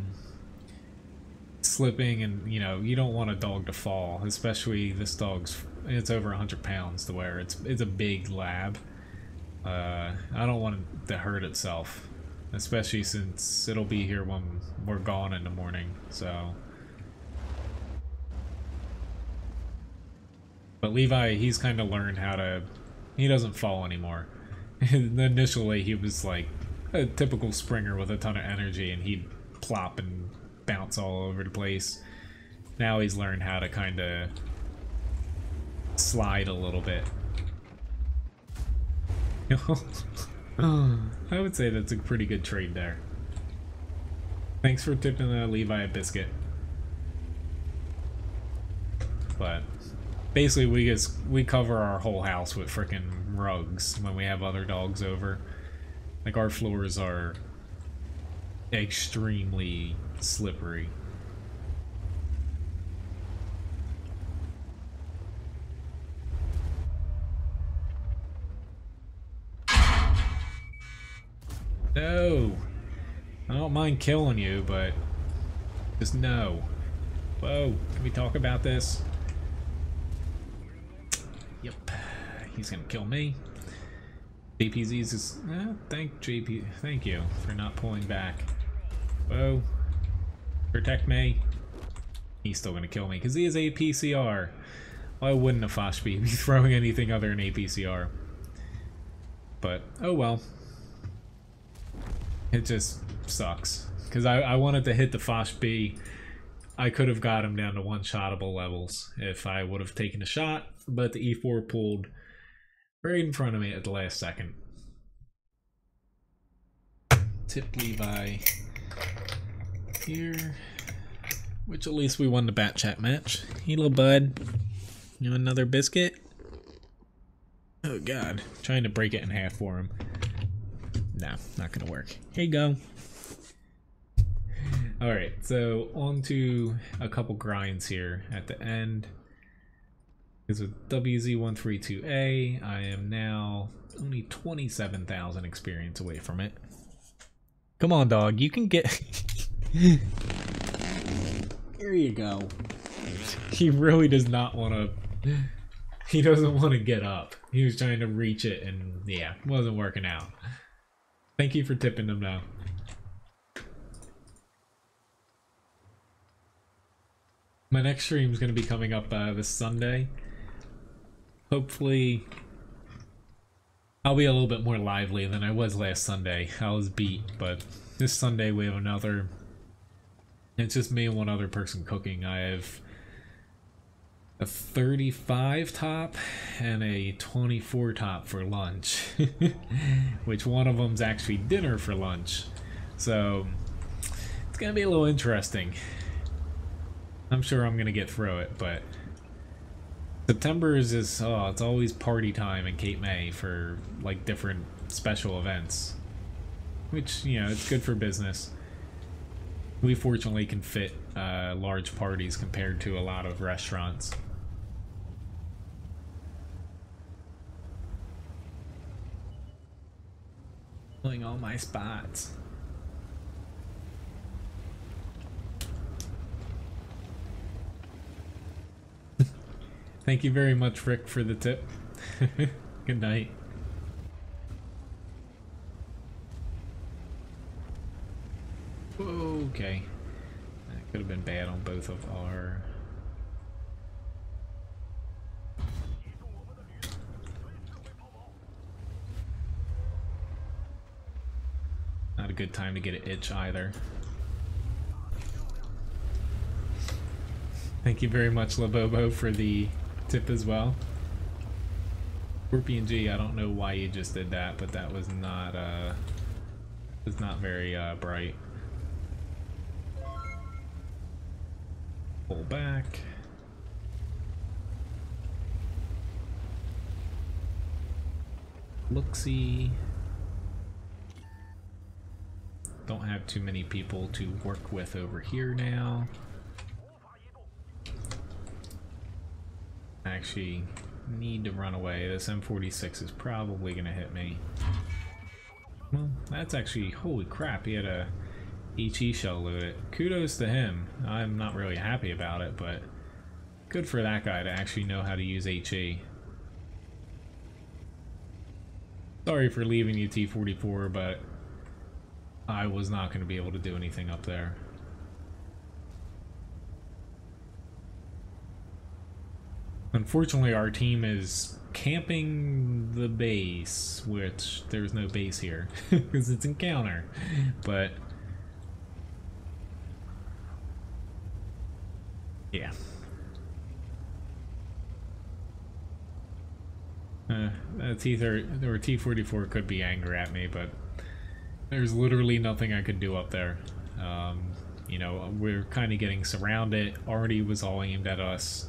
slipping, and you know, you don't want a dog to fall, especially this dog's, it's over 100 pounds to where it's a big lab. I don't want it to hurt itself, especially since it'll be here when we're gone in the morning, so. But Levi, he's kind of learned how to, he doesn't fall anymore. Initially, he was like a typical Springer with a ton of energy, and he'd plop and bounce all over the place. Now he's learned how to kind of slide a little bit. I would say that's a pretty good trade there. Thanks for tipping Levi a biscuit. But basically, we cover our whole house with frickin' rugs when we have other dogs over. Like, our floors are extremely slippery. No! I don't mind killing you, but just no. Whoa, can we talk about this? Yep, he's gonna kill me. JPZ's is thank you for not pulling back. Whoa, protect me. He's still gonna kill me because he is APCR. Why wouldn't a Foshby be throwing anything other than APCR? But oh well. It just sucks because I wanted to hit the Foshby. I could have got him down to one-shottable levels if I would have taken a shot, but the E4 pulled right in front of me at the last second. Tip Levi here, which at least we won the bat chat match. Hey, little bud, you want another biscuit? Oh god, trying to break it in half for him. Nah, not gonna work. Here you go. Alright, so on to a couple grinds here at the end. Because with WZ132A, I am now only 27,000 experience away from it. Come on, dog, you can get... Here you go. He really does not want to... He doesn't want to get up. He was trying to reach it and, yeah, wasn't working out. Thank you for tipping them now. My next stream is going to be coming up this Sunday. Hopefully, I'll be a little bit more lively than I was last Sunday. I was beat, but this Sunday we have another. It's just me and one other person cooking. I have a 35 top and a 24 top for lunch, which one of them's actually dinner for lunch. So it's going to be a little interesting. I'm sure I'm gonna get through it, but September is just, oh, it's always party time in Cape May for like different special events, which, you know, it's good for business. We fortunately can fit large parties compared to a lot of restaurants. Pulling all my spots. Thank you very much, Rick, for the tip. Good night. Okay. That could have been bad on both of our... Not a good time to get an itch either. Thank you very much, Labobo, for the tip as well. Scorpion G, I don't know why you just did that, but that was not very bright. Pull back. Look-see. Don't have too many people to work with over here now. Actually need to run away. This M46 is probably gonna hit me. Well, that's actually, holy crap, he had a HE shell loaded. Kudos to him. I'm not really happy about it, but good for that guy to actually know how to use HE. Sorry for leaving you, T-44, but I was not going to be able to do anything up there. Unfortunately, our team is camping the base, which there's no base here because it's encounter. But yeah, T-30 or T-44 could be angry at me, but there's literally nothing I could do up there. You know, we're kind of getting surrounded. Artie was all aimed at us.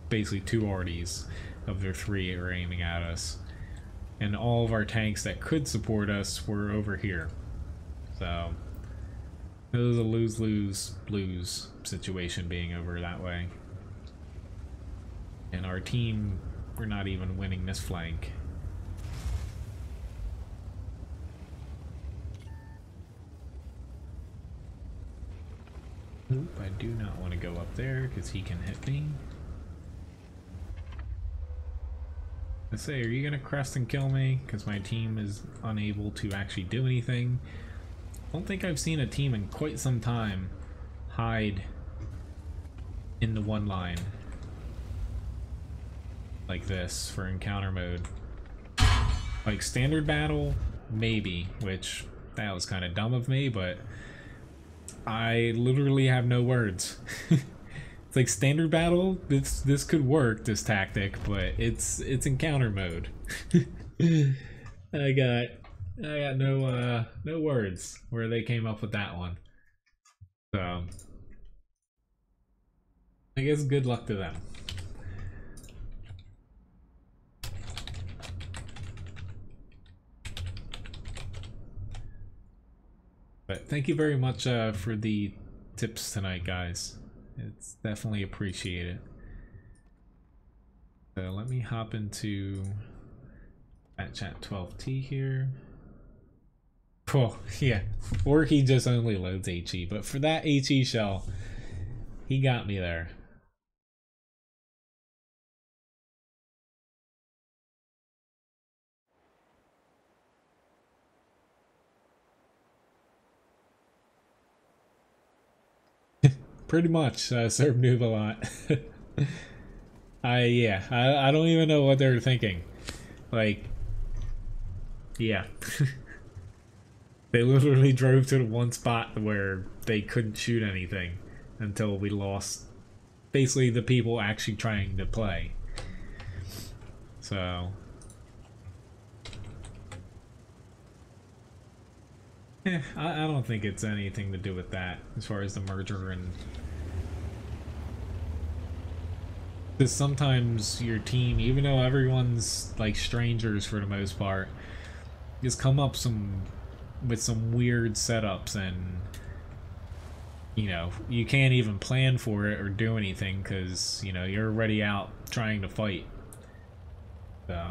Basically 2 Arties of their 3 are aiming at us. And all of our tanks that could support us were over here. So it was a lose-lose-lose situation being over that way. And our team, we're not even winning this flank. Oop, I do not want to go up there because he can hit me. I say, are you gonna crest and kill me? Because my team is unable to actually do anything. I don't think I've seen a team in quite some time hide in the one line like this for encounter mode. Like standard battle, maybe, which that was kind of dumb of me, but I literally have no words. It's like standard battle, this could work, this tactic, but it's encounter mode. I got no words where they came up with that one. So I guess good luck to them. But thank you very much for the tips tonight, guys. It's definitely appreciated. So let me hop into chat 12T here. Oh, yeah. Or he just only loads HE, but for that HE shell, he got me there. Pretty much, serve noob a lot. I don't even know what they were thinking. Like, yeah. They literally drove to the one spot where they couldn't shoot anything until we lost basically the people actually trying to play. So I don't think it's anything to do with that as far as the merger, and because sometimes your team, even though everyone's like strangers for the most part, just come up with some weird setups, and you know, you can't even plan for it or do anything because, you know, you're already out trying to fight. So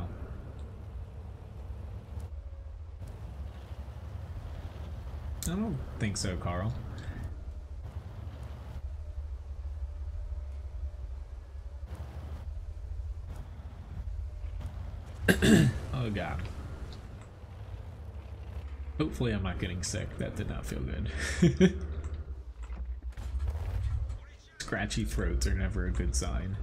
I don't think so, Carl. Oh god. Hopefully I'm not getting sick. That did not feel good. Scratchy throats are never a good sign.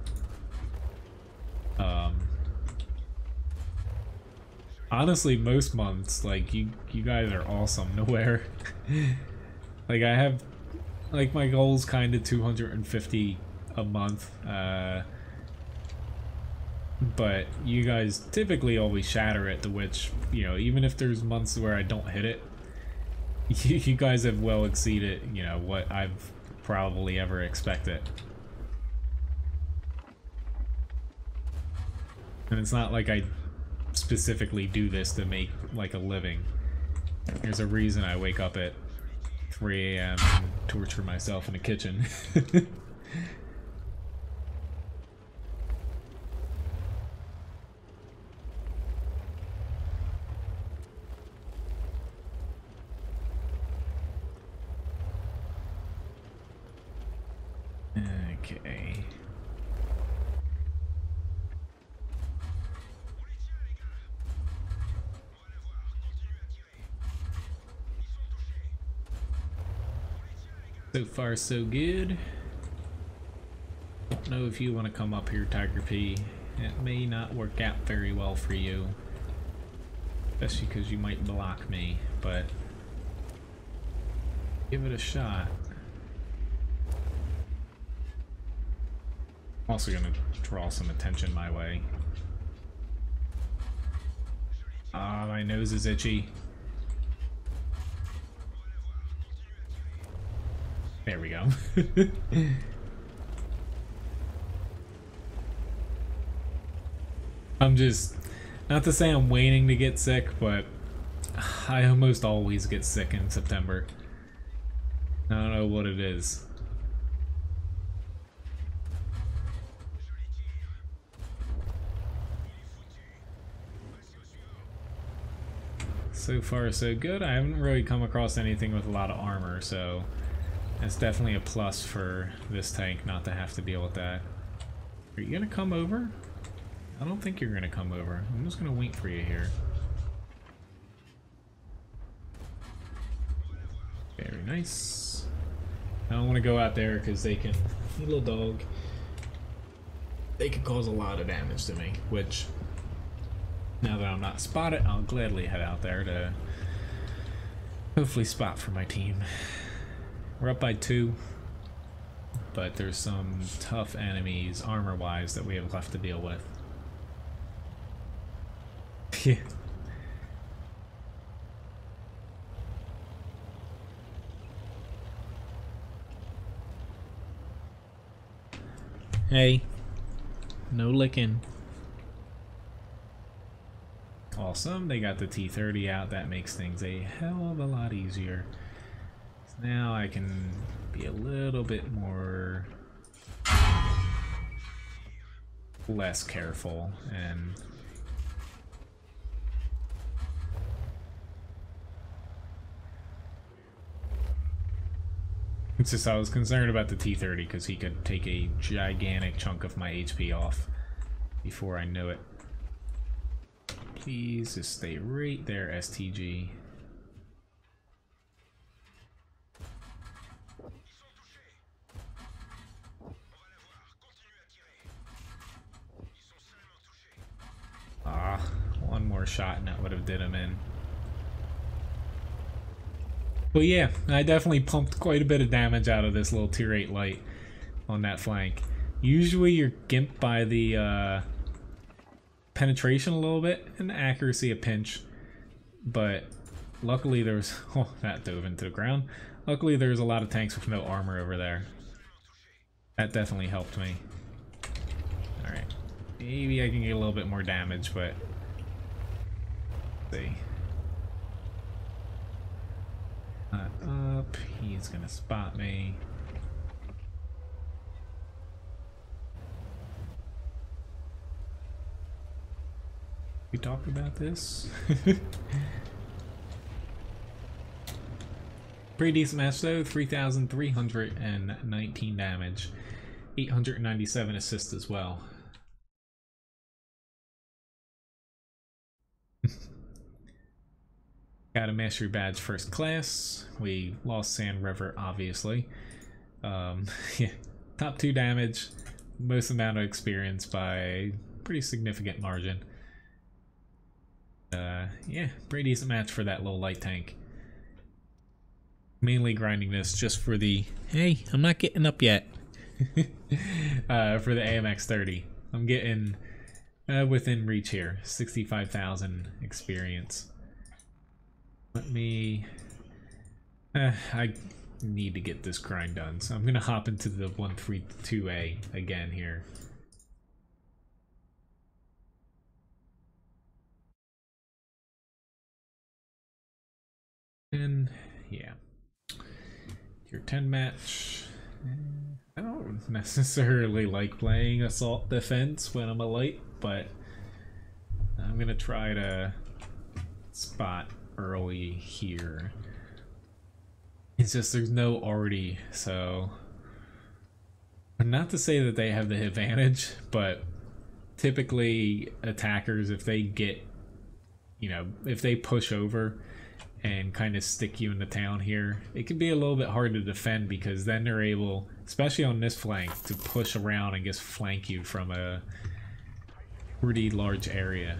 Honestly, most months, like, you guys are awesome to wear. Like, I have, like, my goal's kind of 250 a month, but you guys typically always shatter it, to which, you know, even if there's months where I don't hit it, you guys have well exceeded, you know, what I've probably ever expected. And it's not like I specifically do this to make like a living. There's a reason I wake up at 3 a.m. and torture myself in the kitchen. Okay. So far, so good. Don't know if you want to come up here, Tiger P. It may not work out very well for you. Especially because you might block me, but give it a shot. I'm also going to draw some attention my way. Ah, my nose is itchy. There we go. I'm just, not to say I'm waiting to get sick, but I almost always get sick in September. I don't know what it is. So far, so good. I haven't really come across anything with a lot of armor, so that's definitely a plus for this tank not to have to deal with that. Are you gonna come over? I don't think you're gonna come over. I'm just gonna wait for you here. Very nice. I don't want to go out there because they can, little dog, they can cause a lot of damage to me, which, now that I'm not spotted, I'll gladly head out there to hopefully spot for my team. We're up by 2, but there's some tough enemies armor-wise that we have left to deal with. Yeah. Hey, no licking. Awesome, they got the T-30 out. That makes things a hell of a lot easier. So now I can be a little bit more less careful and it's just I was concerned about the T-30 because he could take a gigantic chunk of my HP off before I knew it. Please just stay right there, STG. Ah, one more shot and that would have did him in. But yeah, I definitely pumped quite a bit of damage out of this little tier 8 light on that flank. Usually you're gimped by the penetration a little bit and the accuracy a pinch, but luckily there's, oh, that dove into the ground. Luckily there's a lot of tanks with no armor over there. That definitely helped me. Alright, maybe I can get a little bit more damage, but let's see. Up, he's gonna spot me. We talked about this. Pretty decent match though, 3,319 damage, 897 assists as well. Got a mastery badge first class. We lost Sand River, obviously. Yeah, top 2 damage, most amount of experience by pretty significant margin. Yeah, pretty decent match for that little light tank. Mainly grinding this just for the, hey, I'm not getting up yet. For the AMX 30. I'm getting within reach here, 65,000 experience. Let me, I need to get this grind done, so I'm gonna hop into the 132A again here. And yeah, Tier 10 match. I don't necessarily like playing assault defense when I'm a light, but I'm gonna try to spot early here. It's just there's no arty, so not to say that they have the advantage, but typically attackers, if they get, you know, if they push over and kind of stick you in the town here, it can be a little bit hard to defend, because then they're able, especially on this flank, to push around and just flank you from a pretty large area.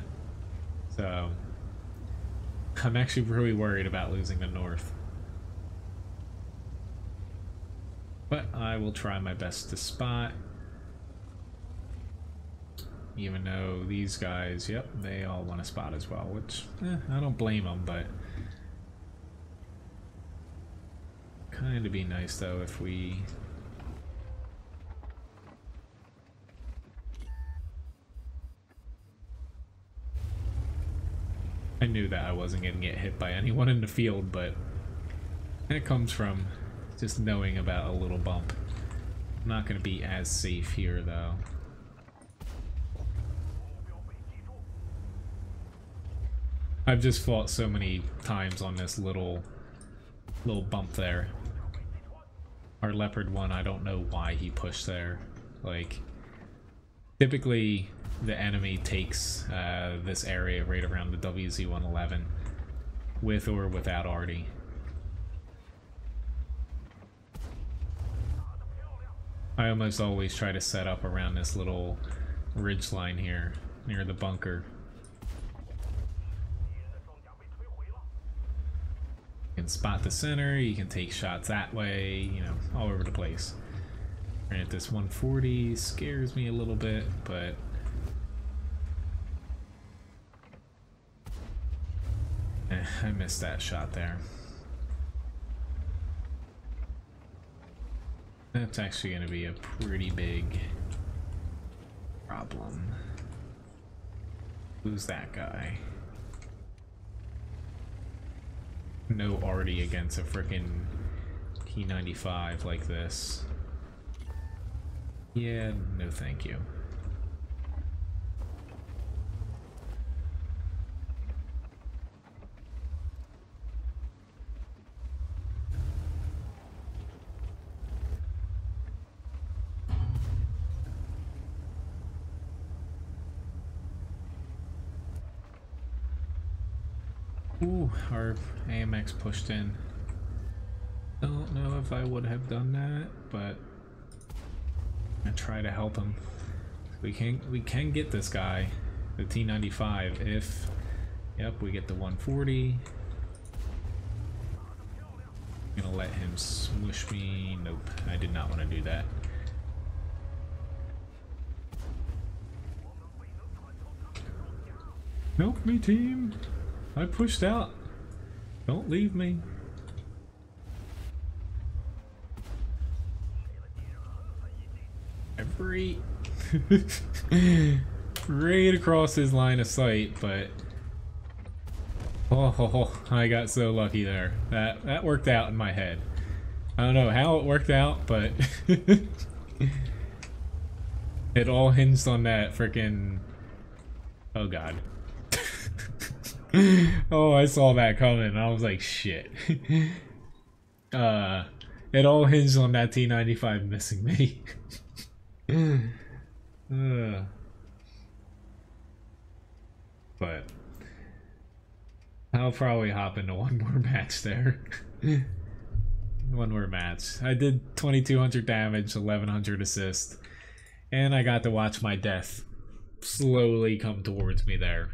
So I'm actually really worried about losing the north. But I will try my best to spot. Even though these guys, yep, they all want to spot as well, which, I don't blame them, but kind of be nice though if we... I knew that I wasn't going to get hit by anyone in the field, but it comes from just knowing about a little bump. I'm not going to be as safe here though. I've just fought so many times on this little bump there. Our leopard one, I don't know why he pushed there. Like, typically the enemy takes this area right around the WZ-111 with or without arty. I almost always try to set up around this little ridge line here near the bunker. You can spot the center, you can take shots that way, you know, all over the place. Granted, this 140 scares me a little bit, but I missed that shot there. That's actually going to be a pretty big problem. Who's that guy? No arty against a frickin' T95 like this. Yeah, no thank you. Ooh, our AMX pushed in. Don't know if I would have done that, but I try to help him. We can get this guy, the T95, if, yep, we get the 140. I'm gonna let him smush me. Nope, I did not want to do that. Help me, team! I pushed out. Don't leave me. Right across his line of sight, but oh, I got so lucky there. That worked out in my head. I don't know how it worked out, but it all hinged on that frickin', oh god. Oh, I saw that coming and I was like, shit. Uh, it all hinged on that T95 missing me. But I'll probably hop into one more match there. One more match. I did 2200 damage, 1100 assist, and I got to watch my death slowly come towards me there.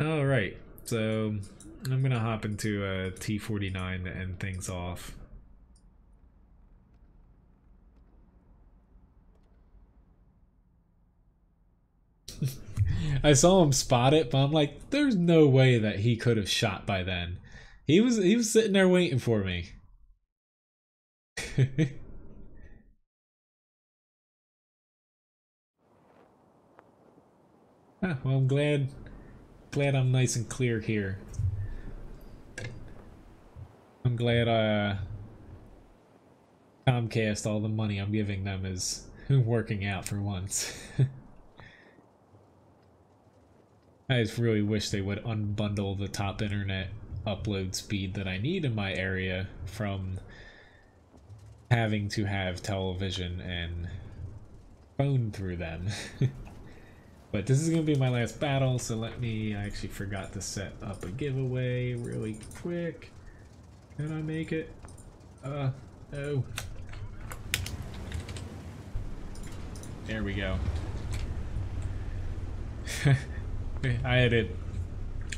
Alright, so I'm gonna hop into a T49 to end things off. I saw him spot it, but I'm like, there's no way that he could have shot by then. He was sitting there waiting for me. Well, I'm glad I'm nice and clear here. I'm glad Comcast, all the money I'm giving them is working out for once. I just really wish they would unbundle the top internet upload speed that I need in my area from having to have television and phone through them. But this is going to be my last battle, so I actually forgot to set up a giveaway really quick. Can I make it? No. There we go. I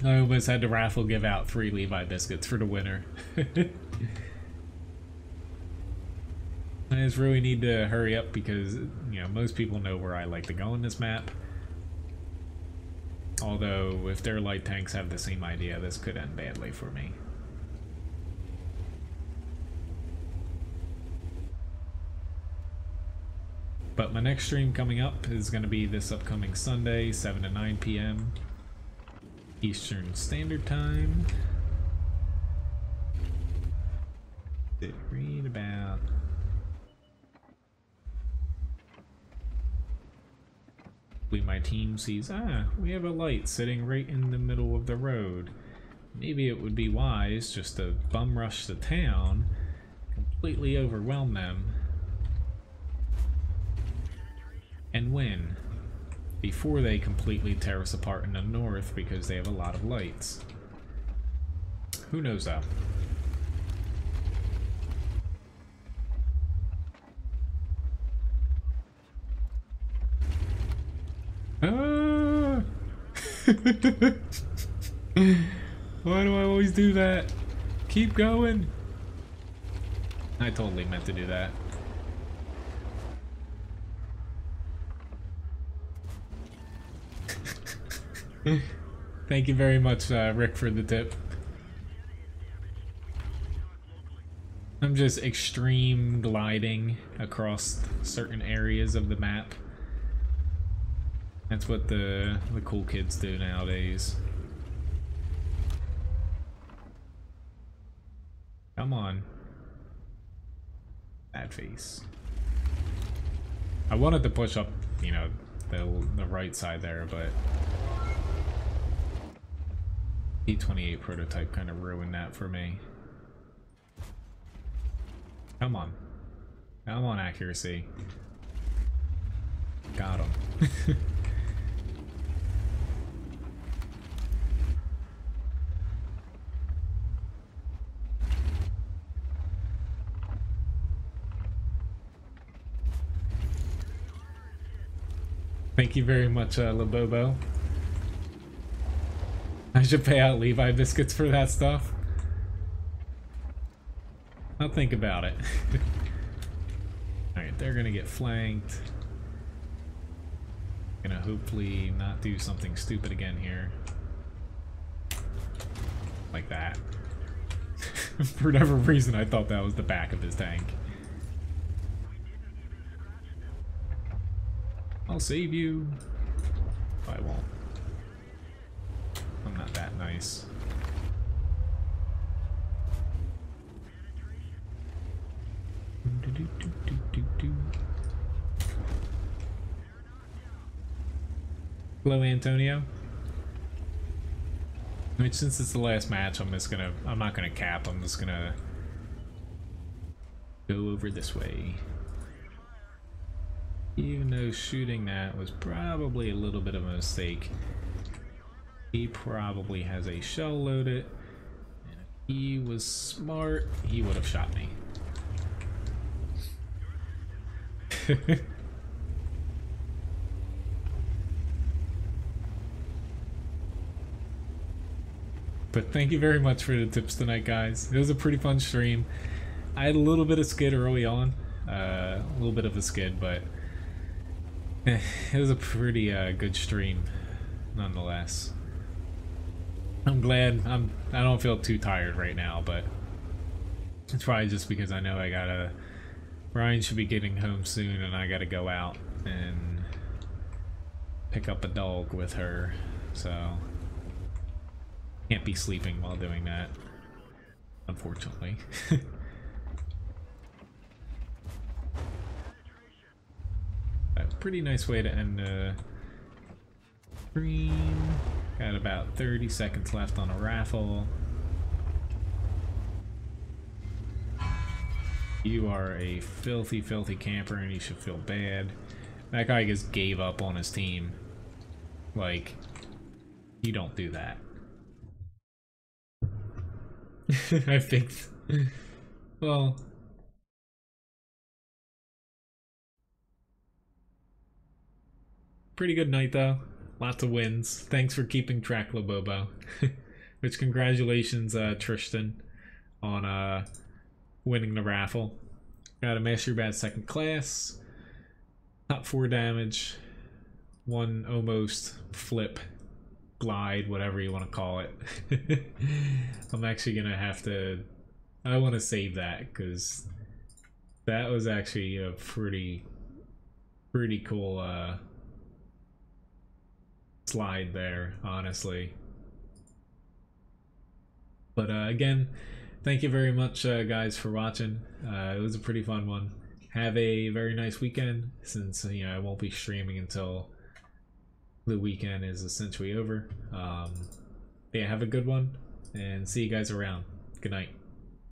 almost had to raffle give out 3 Levi biscuits for the winner. I just really need to hurry up because, you know, most people know where I like to go in this map. Although, if their light tanks have the same idea, this could end badly for me. But my next stream coming up is going to be this upcoming Sunday, 7 to 9 p.m. Eastern Standard Time. Read about... My team sees, we have a light sitting right in the middle of the road. Maybe it would be wise just to bum rush the town, completely overwhelm them, and win before they completely tear us apart in the north because they have a lot of lights. Who knows though? Ah! Why do I always do that? Keep going. I totally meant to do that. Thank you very much, Rick, for the tip. I'm just extreme gliding across certain areas of the map. That's what the cool kids do nowadays. Come on. Bad face. I wanted to push up, you know, the right side there, but T28 prototype kind of ruined that for me. Come on. Come on, accuracy. Got him. Thank you very much, Labobo. I should pay out Levi biscuits for that stuff. I'll think about it. Alright, they're gonna get flanked. Gonna hopefully not do something stupid again here. Like that. For whatever reason, I thought that was the back of his tank. I'll save you. Oh, I won't. I'm not that nice. Hello, Antonio. Which, since it's the last match, I'm not gonna cap, I'm just gonna go over this way. Even though shooting that was probably a little bit of a mistake. He probably has a shell loaded, and if he was smart, he would have shot me. But thank you very much for the tips tonight, guys. It was a pretty fun stream. I had a little bit of skid early on, a little bit of a skid, but it was a pretty good stream nonetheless. I'm glad. I don't feel too tired right now, but it's probably just because I know Ryan should be getting home soon, and I gotta go out and pick up a dog with her, so can't be sleeping while doing that, unfortunately. A pretty nice way to end the stream. Got about 30 seconds left on a raffle. You are a filthy, filthy camper, and you should feel bad. That guy just gave up on his team. Like, you don't do that. I think. Well. Pretty good night, though. Lots of wins. Thanks for keeping track, Labobo. Which, congratulations, Tristan, on winning the raffle. Got a Master Bad second class, top 4 damage, 1 almost flip, glide, whatever you want to call it. I'm actually gonna have to. I want to save that because that was actually a pretty cool slide there, honestly. But again, thank you very much, guys, for watching. It was a pretty fun one. Have a very nice weekend, since I won't be streaming until the weekend is essentially over. Yeah, have a good one, and see you guys around. Good night.